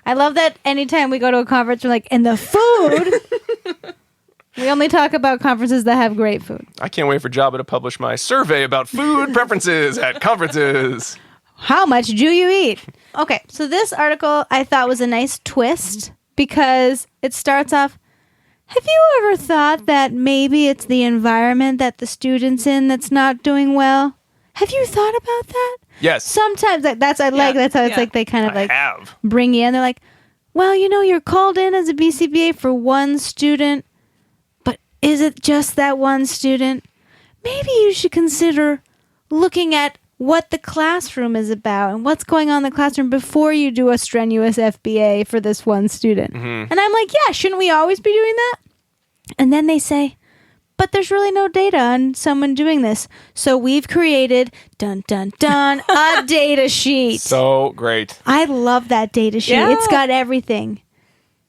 I love that anytime we go to a conference, we're like, and the food. We only talk about conferences that have great food. I can't wait for Jabba to publish my survey about food preferences at conferences. How much do you eat? Okay, so this article I thought was a nice twist because it starts off, have you ever thought that maybe it's the environment that the student's in that's not doing well? Have you thought about that? Yes, Sometimes that's how it's like they kind of like I have. bring you in. They're like, well, you're called in as a BCBA for one student, but is it just that one student? Maybe you should consider looking at what the classroom is about and what's going on in the classroom before you do a strenuous FBA for this one student. And I'm like, yeah, shouldn't we always be doing that? And then they say, but there's really no data on someone doing this. So we've created, dun, dun, dun, a data sheet. So great. I love that data sheet. Yeah. It's got everything.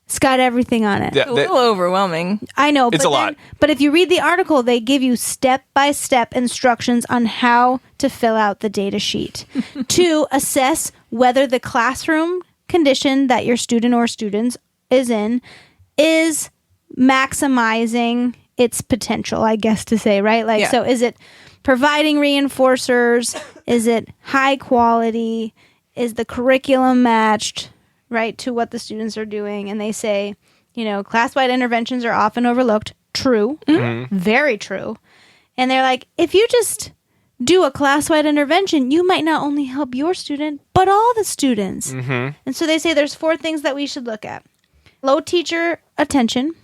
It's got everything on it. Yeah, A little overwhelming. I know, It's but a lot. But if you read the article, they give you step-by-step instructions on how to fill out the data sheet to assess whether the classroom condition that your student or students is in is maximizing its potential, I guess to say, right? Like, Yeah. so is it providing reinforcers? Is it high quality? Is the curriculum matched, right, to what the students are doing? And they say, class-wide interventions are often overlooked. True. Very true. And they're like, if you just do a class-wide intervention, you might not only help your student, but all the students. And so they say there's 4 things that we should look at. Low teacher attention.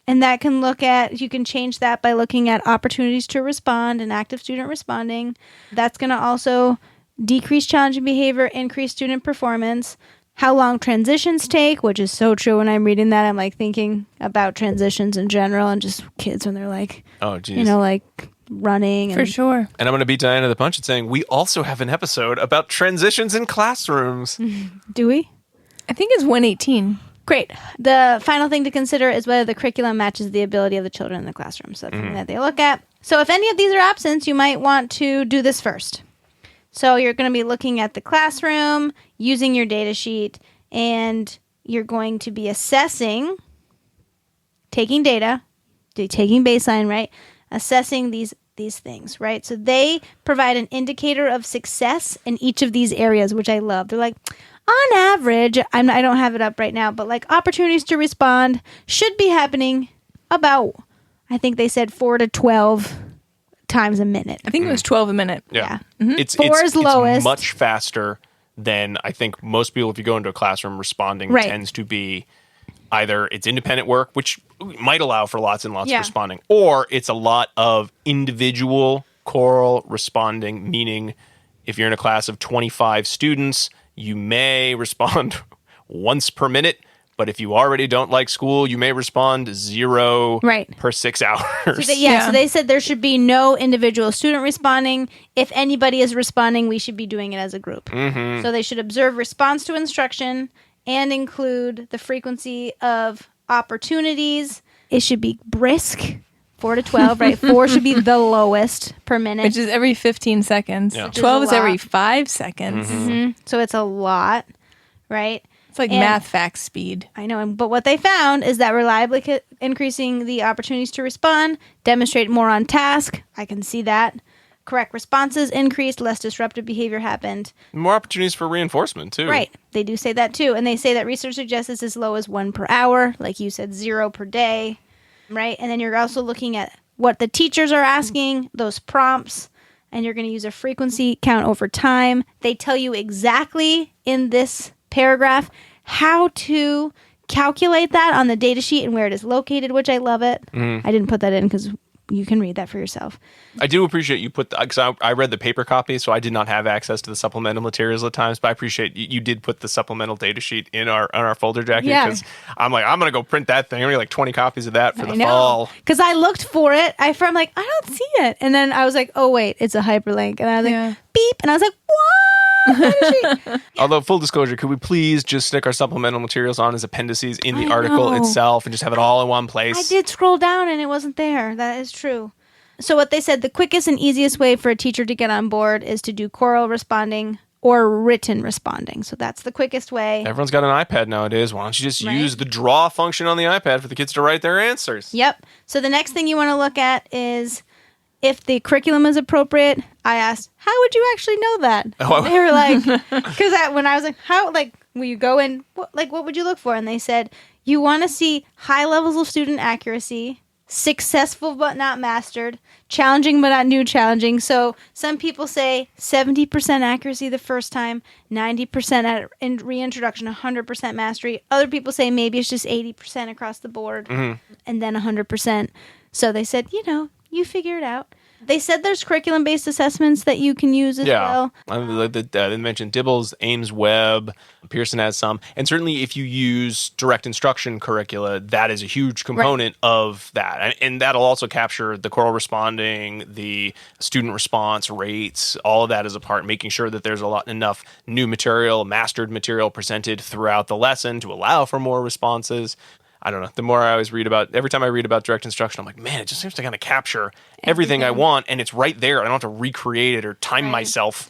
And that can you can change that by looking at opportunities to respond and active student responding. That's going to also decrease challenging behavior, increase student performance. How long transitions take, which is so true. When I'm reading that, I'm like thinking about transitions in general and just kids when they're like, Oh, geez. like running. For And sure. And I'm going to beat Diana to the punch and saying we also have an episode about transitions in classrooms. Do we? I think it's 118. Great. The final thing to consider is whether the curriculum matches the ability of the children in the classroom. So that's something that they look at. So if any of these are absent, you might want to do this first. So you're going to be looking at the classroom, using your data sheet, and you're going to be assessing, taking data, taking baseline, right? Assessing these things, right? So they provide an indicator of success in each of these areas, which I love. They're like, on average, I don't have it up right now, but like opportunities to respond should be happening about, I think they said 4 to 12 times a minute. I think it was 12 a minute. Yeah. Yeah. It's 4 is lowest. much faster than I think most people, if you go into a classroom, responding Right. tends to be Either it's independent work, which might allow for lots and lots Yeah. of responding, or it's a lot of individual choral responding, meaning if you're in a class of 25 students, you may respond once per minute. But if you already don't like school, you may respond 0 Right. per 6 hours. So they said there should be no individual student responding. If anybody is responding, we should be doing it as a group. Mm-hmm. So they should observe response to instruction and include the frequency of opportunities. It should be brisk, 4 to 12, right? 4 should be the lowest per minute. Which is every 15 seconds. Yeah. Which is 12 a is every lot. 5 seconds. So it's a lot, right? It's like And- math fact speed. I know, but what they found is that reliably increasing the opportunities to respond, demonstrate more on task. I can see that. Correct responses increased, less disruptive behavior happened. More opportunities for reinforcement, too. Right. They do say that too. And they say that research suggests it's as low as 1 per hour, like you said, 0 per day. Right. And then you're also looking at what the teachers are asking, those prompts, and you're going to use a frequency count over time. They tell you exactly in this paragraph how to calculate that on the data sheet and where it is located, which I love it. I didn't put that in because you can read that for yourself. I do appreciate you put because I read the paper copy, so I did not have access to the supplemental materials at times. But I appreciate you did put the supplemental data sheet in our folder jacket Yeah. because I'm like I'm gonna go print that thing. I'm gonna get like 20 copies of that for the I know. fall. Because I looked for it. I'm like, I don't see it. And then I was like, oh, wait, it's a hyperlink. And I was Yeah. like, beep. And I was like, what? Data sheet. Although full disclosure, could we please just stick our supplemental materials on as appendices in the I article know. itself and just have it all in one place? I did scroll down and it wasn't there. That is true. So what they said, the quickest and easiest way for a teacher to get on board is to do choral responding or written responding. So that's the quickest way. Everyone's got an iPad nowadays. Why don't you just Right. use the draw function on the iPad for the kids to write their answers? Yep. So the next thing you want to look at is if the curriculum is appropriate. I asked, how would you actually know that? Oh, They were like, because when I was like, how, like, will you go in, what would you look for? And they said, you want to see high levels of student accuracy, successful but not mastered, challenging but not new challenging. So some people say 70% accuracy the first time, 90% at reintroduction, 100% mastery. Other people say maybe it's just 80% across the board and then 100%. So they said, you figure it out. They said there's curriculum-based assessments that you can use as well. They mentioned Dibbles, Ames Webb, Pearson has some. And certainly if you use direct instruction curricula, that is a huge component of that. And that'll also capture the choral responding, the student response rates, all of that is a part, making sure that there's enough new material, mastered material presented throughout the lesson to allow for more responses. I don't know. The more I always every time I read about direct instruction, I'm like, man, it just seems to kind of capture everything I want, and it's right there. I don't have to recreate it or time myself.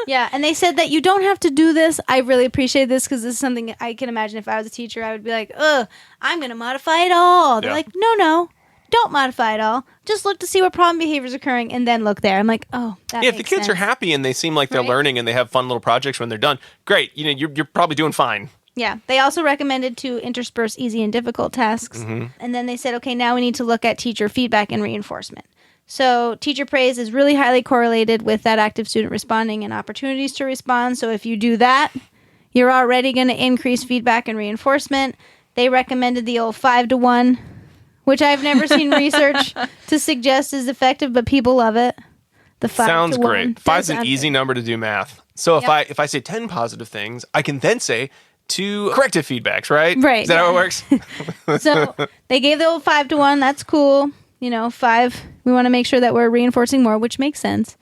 Yeah, and they said that you don't have to do this. I really appreciate this because this is something I can imagine if I was a teacher, I would be like, I'm going to modify it all. They're Yeah. like, no, don't modify it all. Just look to see what problem behavior is occurring and then look there. I'm like, that Yeah, if the makes kids are sense. happy and they seem like they're Right. learning and they have fun little projects when they're done, great. You're probably doing fine. Yeah, they also recommended to intersperse easy and difficult tasks. And then they said, okay, now we need to look at teacher feedback and reinforcement. So teacher praise is really highly correlated with that active student responding and opportunities to respond. So if you do that, you're already going to increase feedback and reinforcement. They recommended the old 5-to-1, which I've never seen research to suggest is effective, but people love it. The 5 Sounds to 1 great. does 5's an sound easy good. number to do math. So Yep. if I say 10 positive things, I can then say 2 corrective feedbacks, right? Right, Is that how it yeah. works? So they gave the old 5-to-1. That's cool. 5. We want to make sure that we're reinforcing more, which makes sense.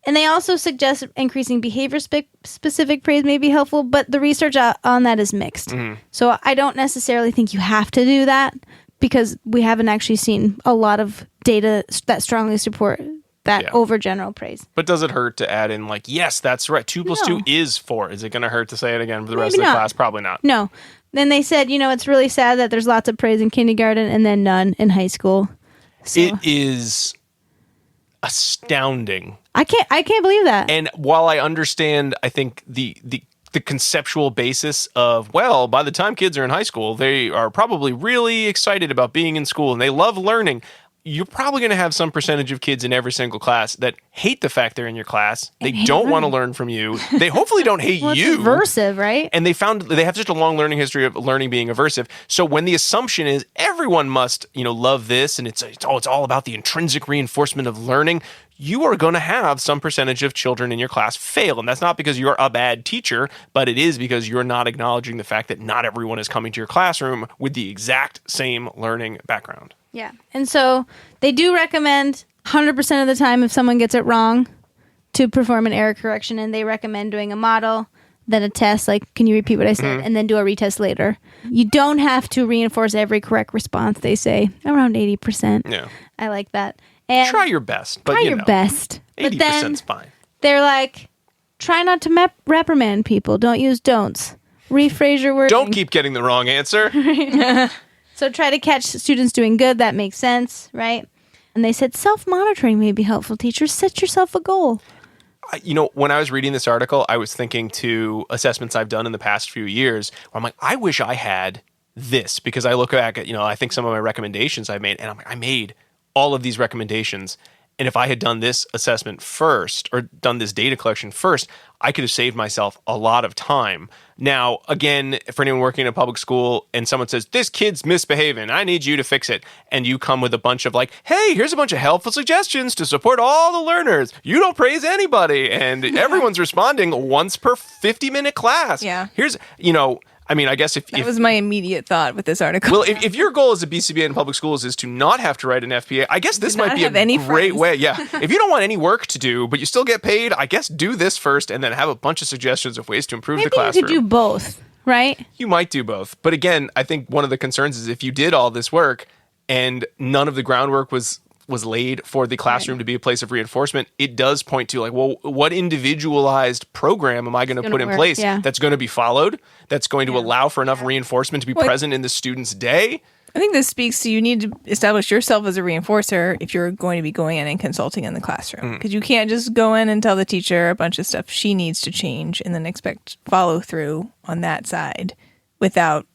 And they also suggest increasing behavior specific praise may be helpful, but the research on that is mixed. So I don't necessarily think you have to do that because we haven't actually seen a lot of data that strongly support that Yeah. over general praise. But does it hurt to add in yes, that's right. 2 plus No. 2 is 4. Is it going to hurt to say it again for the rest Maybe of the not. class? Probably not. No. Then they said, it's really sad that there's lots of praise in kindergarten and then none in high school. So It is astounding. I can't believe that. And while I understand, I think the conceptual basis of, by the time kids are in high school, they are probably really excited about being in school and they love learning. you're probably going to have some percentage of kids in every single class that hate the fact they're in your class. They don't want to learn from you. They hopefully don't hate Well, you. it's aversive, right? And they have such a long learning history of learning being aversive. So when the assumption is everyone must, love this, and it's all about the intrinsic reinforcement of learning, you are going to have some percentage of children in your class fail. And that's not because you're a bad teacher, but it is because you're not acknowledging the fact that not everyone is coming to your classroom with the exact same learning background. Yeah. And so they do recommend 100% of the time if someone gets it wrong to perform an error correction, and they recommend doing a model, then a test, like, can you repeat what I said, and then do a retest later. You don't have to reinforce every correct response, they say. Around 80%. Yeah. I like that. And Try your best, but try your best. But then 80%'s fine. they're like, try not to reprimand people. Don't use don'ts. Rephrase your wording. Don't keep getting the wrong answer. So try to catch students doing good. That makes sense, right? And they said self-monitoring may be helpful. Teachers, set yourself a goal. When I was reading this article, I was thinking to assessments I've done in the past few years where I'm like, I wish I had this, because I look back at, I think some of my recommendations I made, and I'm like, I made all of these recommendations. And if I had done this assessment first or done this data collection first, I could have saved myself a lot of time. Now, again, for anyone working in a public school and someone says, this kid's misbehaving, I need you to fix it. And you come with a bunch of like, hey, here's a bunch of helpful suggestions to support all the learners. You don't praise anybody. And everyone's responding once per 50-minute class. Yeah. Here's, I guess if That was my immediate thought with this article. well, if your goal as a BCBA in public schools is to not have to write an FBA, I guess this might be a great way. Yeah. If you don't want any work to do, but you still get paid, I guess do this first and then have a bunch of suggestions of ways to improve the Maybe you classroom. could do both, right? You might do both. But again, I think one of the concerns is if you did all this work and none of the groundwork was laid for the classroom to be a place of reinforcement, it does point to like, well, what individualized program am I going to put in place that's going to be followed, that's going to allow for enough reinforcement to be present in the student's day? I think this speaks to you need to establish yourself as a reinforcer if you're going to be going in and consulting in the classroom. Because you can't just go in and tell the teacher a bunch of stuff she needs to change and then expect follow through on that side without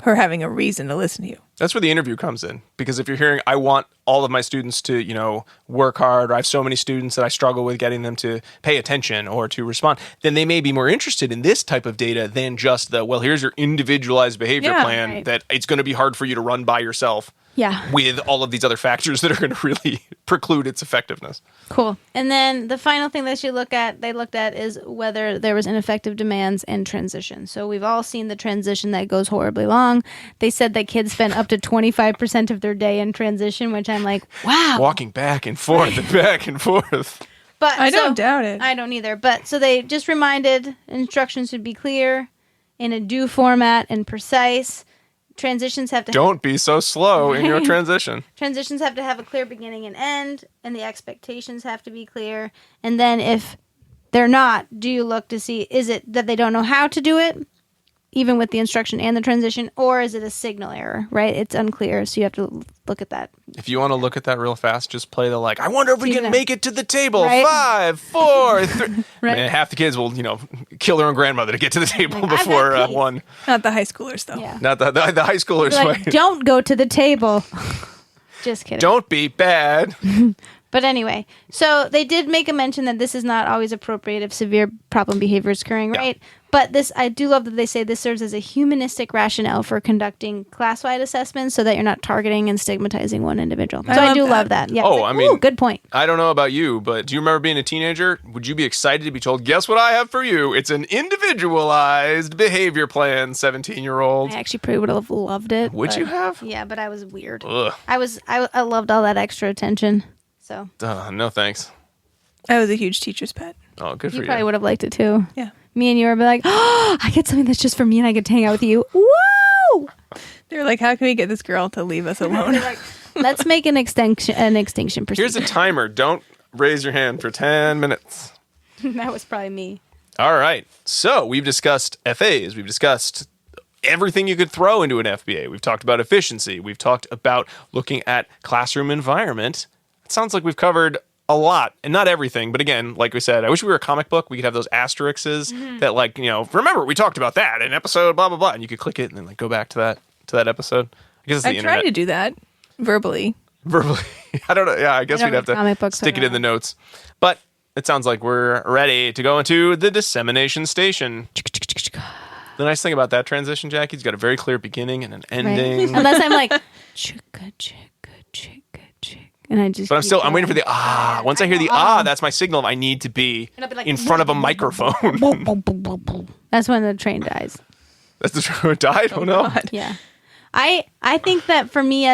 her having a reason to listen to you. That's where the interview comes in. Because if you're hearing, I want all of my students to, work hard, or I have so many students that I struggle with getting them to pay attention or to respond, then they may be more interested in this type of data than just here's your individualized behavior plan that it's going to be hard for you to run by yourself. Yeah. With all of these other factors that are going to really preclude its effectiveness. Cool. And then the final thing they looked at is whether there was ineffective demands and transition. So we've all seen the transition that goes horribly long. They said that kids spend up to 25% of their day in transition, which I'm like, wow. Walking back and forth and back and forth. But I don't doubt it. I don't either. But so they just reminded instructions should be clear, in a due format, and precise. Transitions have to Don't be so slow in your transition. Transitions have to have a clear beginning and end, and the expectations have to be clear. And then if they're not, do you look to see, is it that they don't know how to do it, even with the instruction and the transition, or is it a signal error, right? It's unclear, so you have to look at that. If you want to look at that real fast, just play the I wonder if we can make it to the table. Right? 5, 4, 3. Right. And half the kids will, kill their own grandmother to get to the table before one. Not the high schoolers, though. Yeah. Not the high schoolers. Like, don't go to the table. Just kidding. Don't be bad. But anyway, so they did make a mention that this is not always appropriate if severe problem behavior is occurring, right? But this, I do love that they say this serves as a humanistic rationale for conducting class-wide assessments so that you're not targeting and stigmatizing one individual. So I do love that. Yeah. Oh, I mean, good point. I don't know about you, but do you remember being a teenager? Would you be excited to be told, guess what I have for you? It's an individualized behavior plan, 17-year-old. I actually probably would have loved it. Would you have? Yeah, but I was weird. Ugh. I loved all that extra attention. So No thanks. I was a huge teacher's pet. Oh, good for you you. probably would have liked it too. Yeah. Me and you would be like, oh, I get something that's just for me and I get to hang out with you. Woo! They're like, how can we get this girl to leave us alone? Let's make an extinction procedure. Here's a timer. Don't raise your hand for 10 minutes. That was probably me. All right. So we've discussed FAs. We've discussed everything you could throw into an FBA. We've talked about efficiency. We've talked about looking at classroom environment. It sounds like we've covered a lot, and not everything, but again, like we said, I wish we were a comic book. We could have those asterisks that remember we talked about that in episode blah blah blah, and you could click it and then go back to that episode. I guess it's the internet. I tried to do that verbally. I don't know. Yeah, I guess I don't we'd have read comic to books, stick I it in the notes. But it sounds like we're ready to go into the dissemination station. The nice thing about that transition, Jackie, it's got a very clear beginning and an ending. Unless I'm like, chicka, chicka, chicka, chick. And I just. But I'm waiting for the ah. Once I hear the that's my signal. I need to be in front of a microphone. That's when the train dies. That's the train died? Oh, no. God. Yeah. I think that for me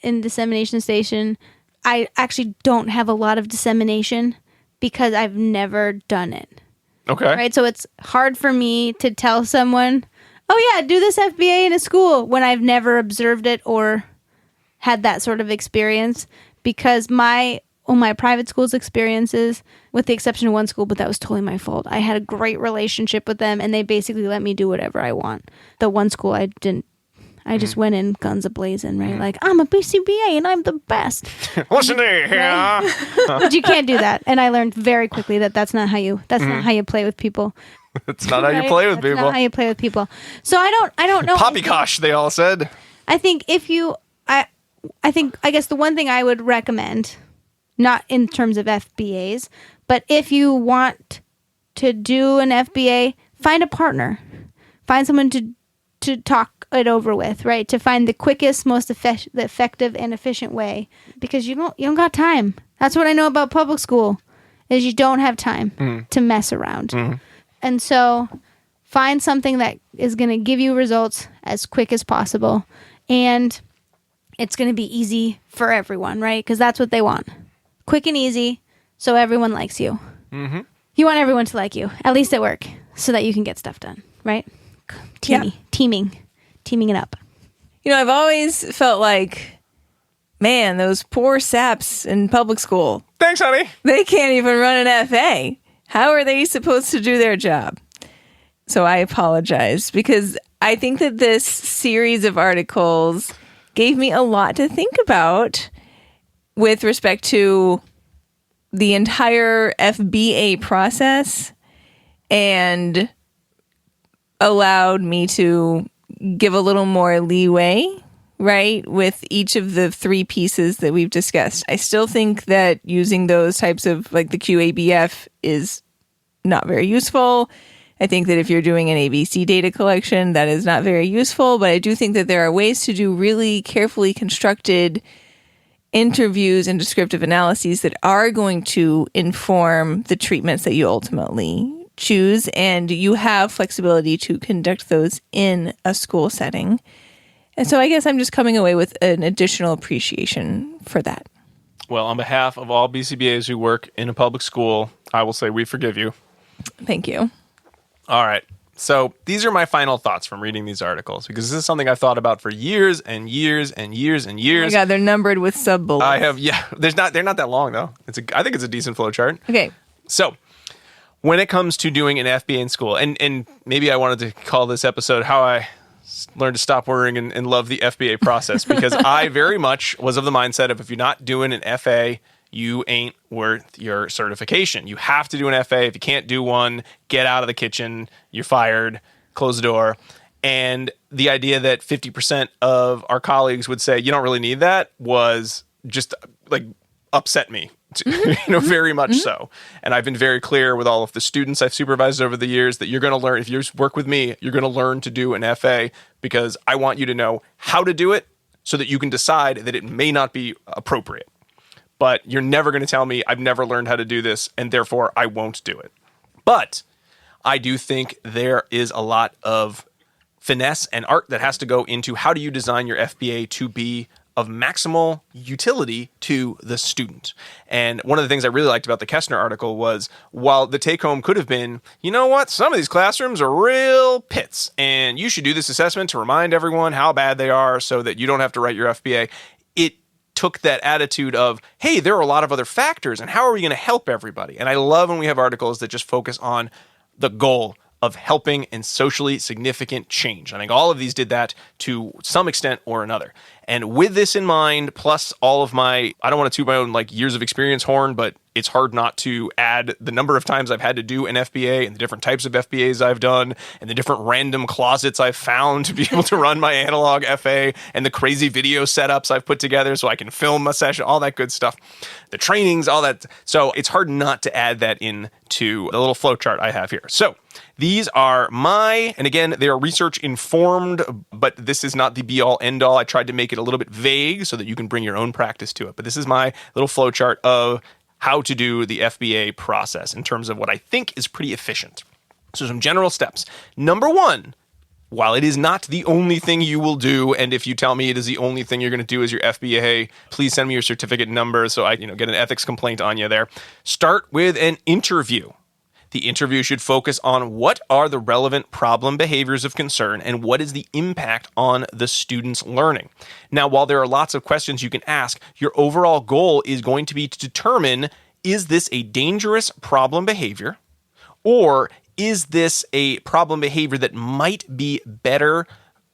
in dissemination station, I actually don't have a lot of dissemination because I've never done it. Okay. Right? So it's hard for me to tell someone, oh yeah, do this FBA in a school when I've never observed it or had that sort of experience, because my private school's experiences, with the exception of one school, but that was totally my fault. I had a great relationship with them and they basically let me do whatever I want. The one school I didn't. I just went in guns a-blazing, right? Like, I'm a BCBA and I'm the best. Listen here. Right? But you can't do that. And I learned very quickly that that's not how you play with people. That's not how you play with That's people. not how you play with people. So I don't know. Poppycock, they all said. I think I guess the one thing I would recommend, not in terms of FBAs, but if you want to do an FBA, find a partner. Find someone to talk it over with, right? To find the quickest, most effective and efficient way, because you don't got time. That's what I know about public school, is you don't have time to mess around. And so find something that is going to give you results as quick as possible, and it's going to be easy for everyone, right? Because that's what they want. Quick and easy, so everyone likes you. You want everyone to like you, at least at work, so that you can get stuff done, right? Teaming it up. You know, I've always felt like, man, those poor saps in public school. Thanks, honey. They can't even run an FA. How are they supposed to do their job? So I apologize, because I think that this series of articles gave me a lot to think about with respect to the entire FBA process, and allowed me to give a little more leeway, right, with each of the three pieces that we've discussed. I still think that using those types of, like the QABF, is not very useful. I think that if you're doing an ABC data collection, that is not very useful. But I do think that there are ways to do really carefully constructed interviews and descriptive analyses that are going to inform the treatments that you ultimately choose, and you have flexibility to conduct those in a school setting. And so I guess I'm just coming away with an additional appreciation for that. Well, on behalf of all BCBAs who work in a public school, I will say we forgive you. Thank you. All right. So these are my final thoughts from reading these articles, because this is something I've thought about for years and years and years and years. Oh my God, they're numbered with sub-bullets. I have, yeah. They're not that long though. I think it's a decent flow chart. Okay. So when it comes to doing an FBA in school, and maybe I wanted to call this episode How I Learned to Stop Worrying and Love the FBA Process, because I very much was of the mindset of, if you're not doing an FA, you ain't worth your certification. You have to do an FA. If you can't do one, get out of the kitchen. You're fired. Close the door. And the idea that 50% of our colleagues would say, you don't really need that, was just like upset me. Very much so. And I've been very clear with all of the students I've supervised over the years that you're going to learn, if you work with me, you're going to learn to do an FA, because I want you to know how to do it so that you can decide that it may not be appropriate. But you're never going to tell me I've never learned how to do this and therefore I won't do it. But I do think there is a lot of finesse and art that has to go into how do you design your FBA to be of maximal utility to the student. And one of the things I really liked about the Kessner article was, while the take-home could have been, you know what, some of these classrooms are real pits, and you should do this assessment to remind everyone how bad they are so that you don't have to write your FBA. It took that attitude of, hey, there are a lot of other factors, and how are we going to help everybody? And I love when we have articles that just focus on the goal of helping in socially significant change. I think all of these did that to some extent or another. And with this in mind, plus all of my, I don't want to toot my own like years of experience horn, but it's hard not to add the number of times I've had to do an FBA and the different types of FBAs I've done and the different random closets I've found to be able to run my analog FA and the crazy video setups I've put together so I can film a session, all that good stuff. The trainings, all that. So it's hard not to add that into the little flow chart I have here. So these are and again, they are research informed, but this is not the be all end all. I tried to make it a little bit vague so that you can bring your own practice to it. But this is my little flow chart of how to do the FBA process in terms of what I think is pretty efficient. So some general steps. Number 1, while it is not the only thing you will do, and if you tell me it is the only thing you're going to do as your FBA, please send me your certificate number so I get an ethics complaint on you there. Start with an interview. The interview should focus on what are the relevant problem behaviors of concern and what is the impact on the student's learning. Now, while there are lots of questions you can ask, your overall goal is going to be to determine, is this a dangerous problem behavior, or is this a problem behavior that might be better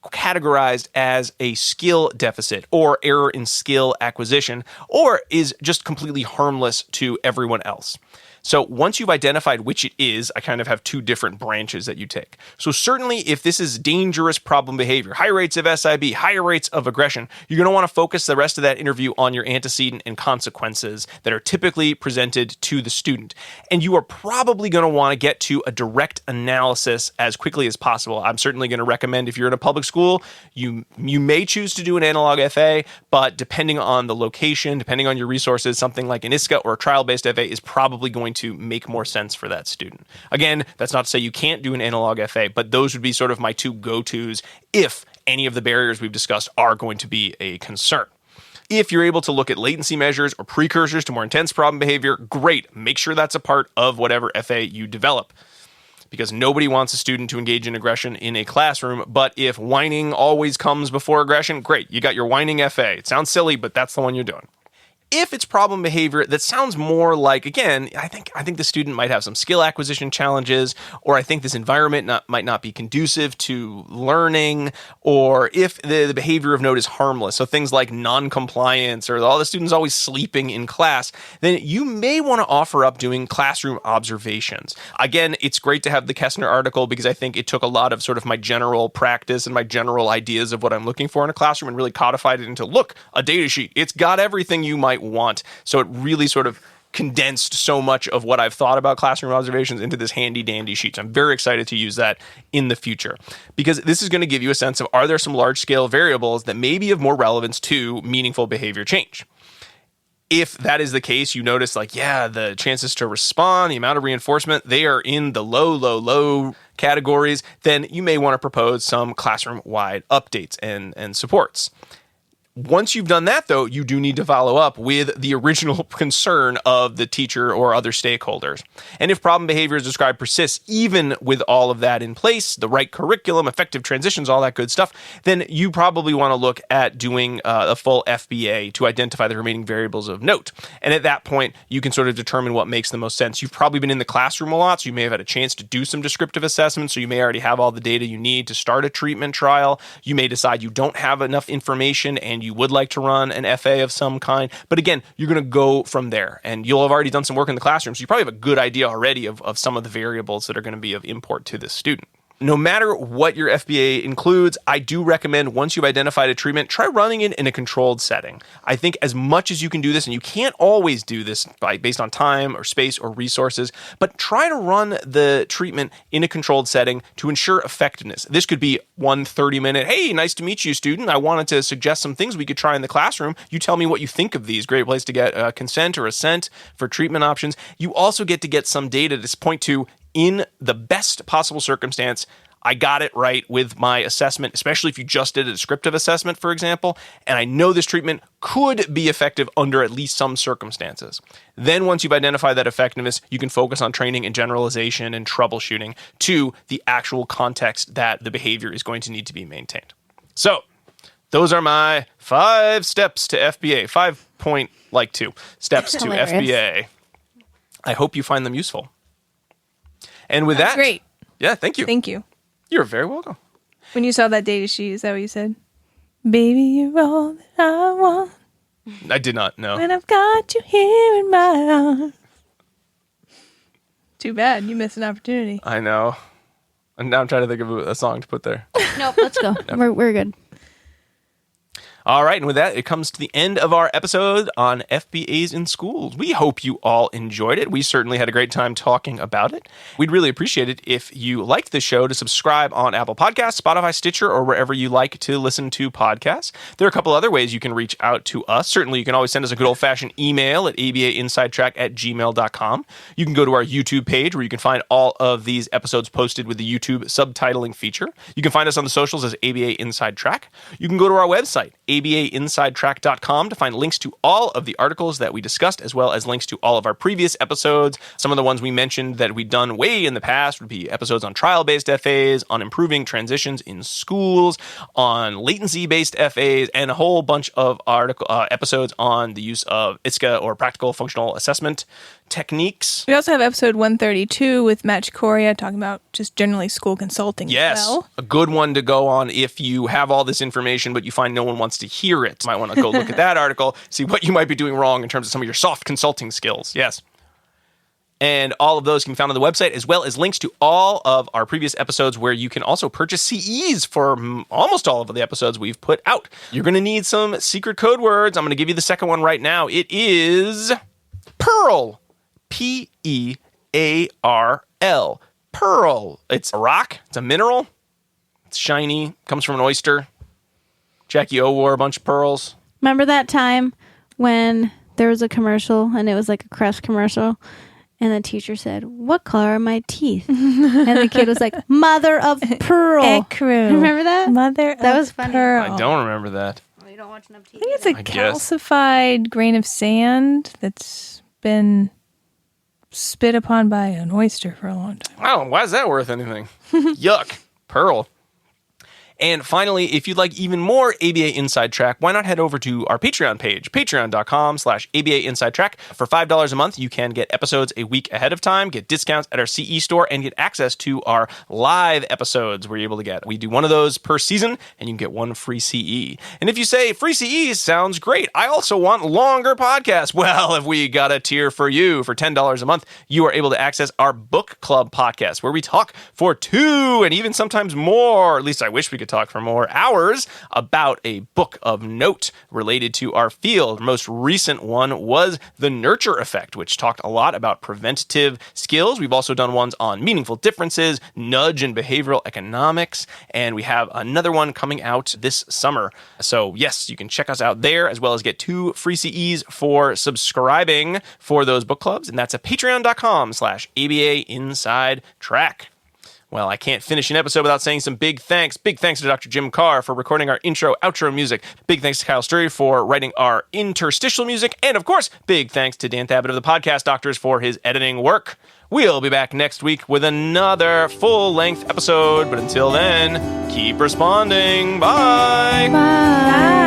categorized as a skill deficit or error in skill acquisition, or is just completely harmless to everyone else? So once you've identified which it is, I kind of have 2 different branches that you take. So certainly if this is dangerous problem behavior, high rates of SIB, higher rates of aggression, you're going to want to focus the rest of that interview on your antecedent and consequences that are typically presented to the student. And you are probably going to want to get to a direct analysis as quickly as possible. I'm certainly going to recommend if you're in a public school, you may choose to do an analog FA, but depending on the location, depending on your resources, something like an ISCA or a trial-based FA is probably going to make more sense for that student. Again, that's not to say you can't do an analog FA, but those would be sort of my 2 go-tos if any of the barriers we've discussed are going to be a concern. If you're able to look at latency measures or precursors to more intense problem behavior, great. Make sure that's a part of whatever FA you develop, because nobody wants a student to engage in aggression in a classroom. But if whining always comes before aggression, great. You got your whining FA. It sounds silly, but that's the one you're doing. If it's problem behavior that sounds more like, again, I think the student might have some skill acquisition challenges, or I think this environment might not be conducive to learning, or if the behavior of note is harmless, so things like non-compliance or all the students always sleeping in class, then you may want to offer up doing classroom observations. Again, it's great to have the Kessner article because I think it took a lot of sort of my general practice and my general ideas of what I'm looking for in a classroom and really codified it into, look, a data sheet. It's got everything you might want. So it really sort of condensed so much of what I've thought about classroom observations into this handy dandy sheet. So I'm very excited to use that in the future because this is going to give you a sense of, are there some large scale variables that may be of more relevance to meaningful behavior change? If that is the case, you notice the chances to respond, the amount of reinforcement, they are in the low categories, then you may want to propose some classroom-wide updates and supports. Once you've done that, though, you do need to follow up with the original concern of the teacher or other stakeholders. And if problem behavior as described persists, even with all of that in place, the right curriculum, effective transitions, all that good stuff, then you probably want to look at doing a full FBA to identify the remaining variables of note. And at that point, you can sort of determine what makes the most sense. You've probably been in the classroom a lot, so you may have had a chance to do some descriptive assessments, so you may already have all the data you need to start a treatment trial. You may decide you don't have enough information and you would like to run an FA of some kind. But again, you're going to go from there and you'll have already done some work in the classroom. So you probably have a good idea already of some of the variables that are going to be of import to this student. No matter what your FBA includes, I do recommend once you've identified a treatment, try running it in a controlled setting. I think as much as you can do this, and you can't always do this based on time or space or resources, but try to run the treatment in a controlled setting to ensure effectiveness. This could be 1 30-minute, hey, nice to meet you, student. I wanted to suggest some things we could try in the classroom. You tell me what you think of these. Great place to get consent or assent for treatment options. You also get to get some data to point to, in the best possible circumstance, I got it right with my assessment, especially if you just did a descriptive assessment, for example, and I know this treatment could be effective under at least some circumstances. Then once you've identified that effectiveness, you can focus on training and generalization and troubleshooting to the actual context that the behavior is going to need to be maintained. So those are my 5 steps to FBA, 5.2 steps to Hilarious. FBA. I hope you find them useful. And with That's that, great. Yeah, thank you. Thank you. You're very welcome. When you saw that data sheet, is that what you said? Baby, you're all that I want. I did not know. When I've got you here in my arms. Too bad. You missed an opportunity. I know. And now I'm trying to think of a song to put there. Nope, let's go. We're good. All right, and with that, it comes to the end of our episode on FBAs in schools. We hope you all enjoyed it. We certainly had a great time talking about it. We'd really appreciate it if you liked the show to subscribe on Apple Podcasts, Spotify, Stitcher, or wherever you like to listen to podcasts. There are a couple other ways you can reach out to us. Certainly, you can always send us a good old-fashioned email at abainsidetrack@gmail.com. You can go to our YouTube page where you can find all of these episodes posted with the YouTube subtitling feature. You can find us on the socials as ABA Inside Track. You can go to our website, abainsidetrack.com, to find links to all of the articles that we discussed, as well as links to all of our previous episodes. Some of the ones we mentioned that we've done way in the past would be episodes on trial-based FAs, on improving transitions in schools, on latency-based FAs, and a whole bunch of episodes on the use of ISCA, or practical functional assessment techniques. We also have episode 132 with Matt Chicoria talking about just generally school consulting. Yes, as well. a good one to go on if you have all this information, but you find no one wants to hear it. You might want to go look at that article, see what you might be doing wrong in terms of some of your soft consulting skills. Yes. And all of those can be found on the website, as well as links to all of our previous episodes where you can also purchase CEs for almost all of the episodes we've put out. You're going to need some secret code words. I'm going to give you the second one right now. It is Pearl. Pearl. Pearl. It's a rock. It's a mineral. It's shiny. Comes from an oyster. Jackie O wore a bunch of pearls. Remember that time when there was a commercial and it was like a Crest commercial, and the teacher said, "What color are my teeth?" And the kid was like, "Mother of pearl." Ecru. Remember that? Mother That of was funny. pearl. I don't remember that. Well, you don't watch enough TV. I think it's a I guess. calcified grain of sand that's been spit upon by an oyster for a long time. Wow, why is that worth anything? Yuck. Pearl. And finally, if you'd like even more ABA Inside Track, why not head over to our Patreon page, patreon.com/ABA Inside Track. For $5 a month, you can get episodes a week ahead of time, get discounts at our CE store, and get access to our live episodes we're able to get. We do one of those per season, and you can get one free CE. And if you say, free CE sounds great, I also want longer podcasts. Well, if we got a tier for you, for $10 a month, you are able to access our book club podcast, where we talk for 2 and even sometimes more, at least I wish we could talk for more hours, about a book of note related to our field. The most recent one was The Nurture Effect, which talked a lot about preventative skills. We've also done ones on meaningful differences, nudge and behavioral economics, and we have another one coming out this summer. So yes, you can check us out there, as well as get 2 free CEs for subscribing for those book clubs, and that's at patreon.com/ABA Inside Track. Well, I can't finish an episode without saying some big thanks. Big thanks to Dr. Jim Carr for recording our intro, outro music. Big thanks to Kyle Sturry for writing our interstitial music. And of course, big thanks to Dan Thabit of the Podcast Doctors for his editing work. We'll be back next week with another full-length episode. But until then, keep responding. Bye. Bye.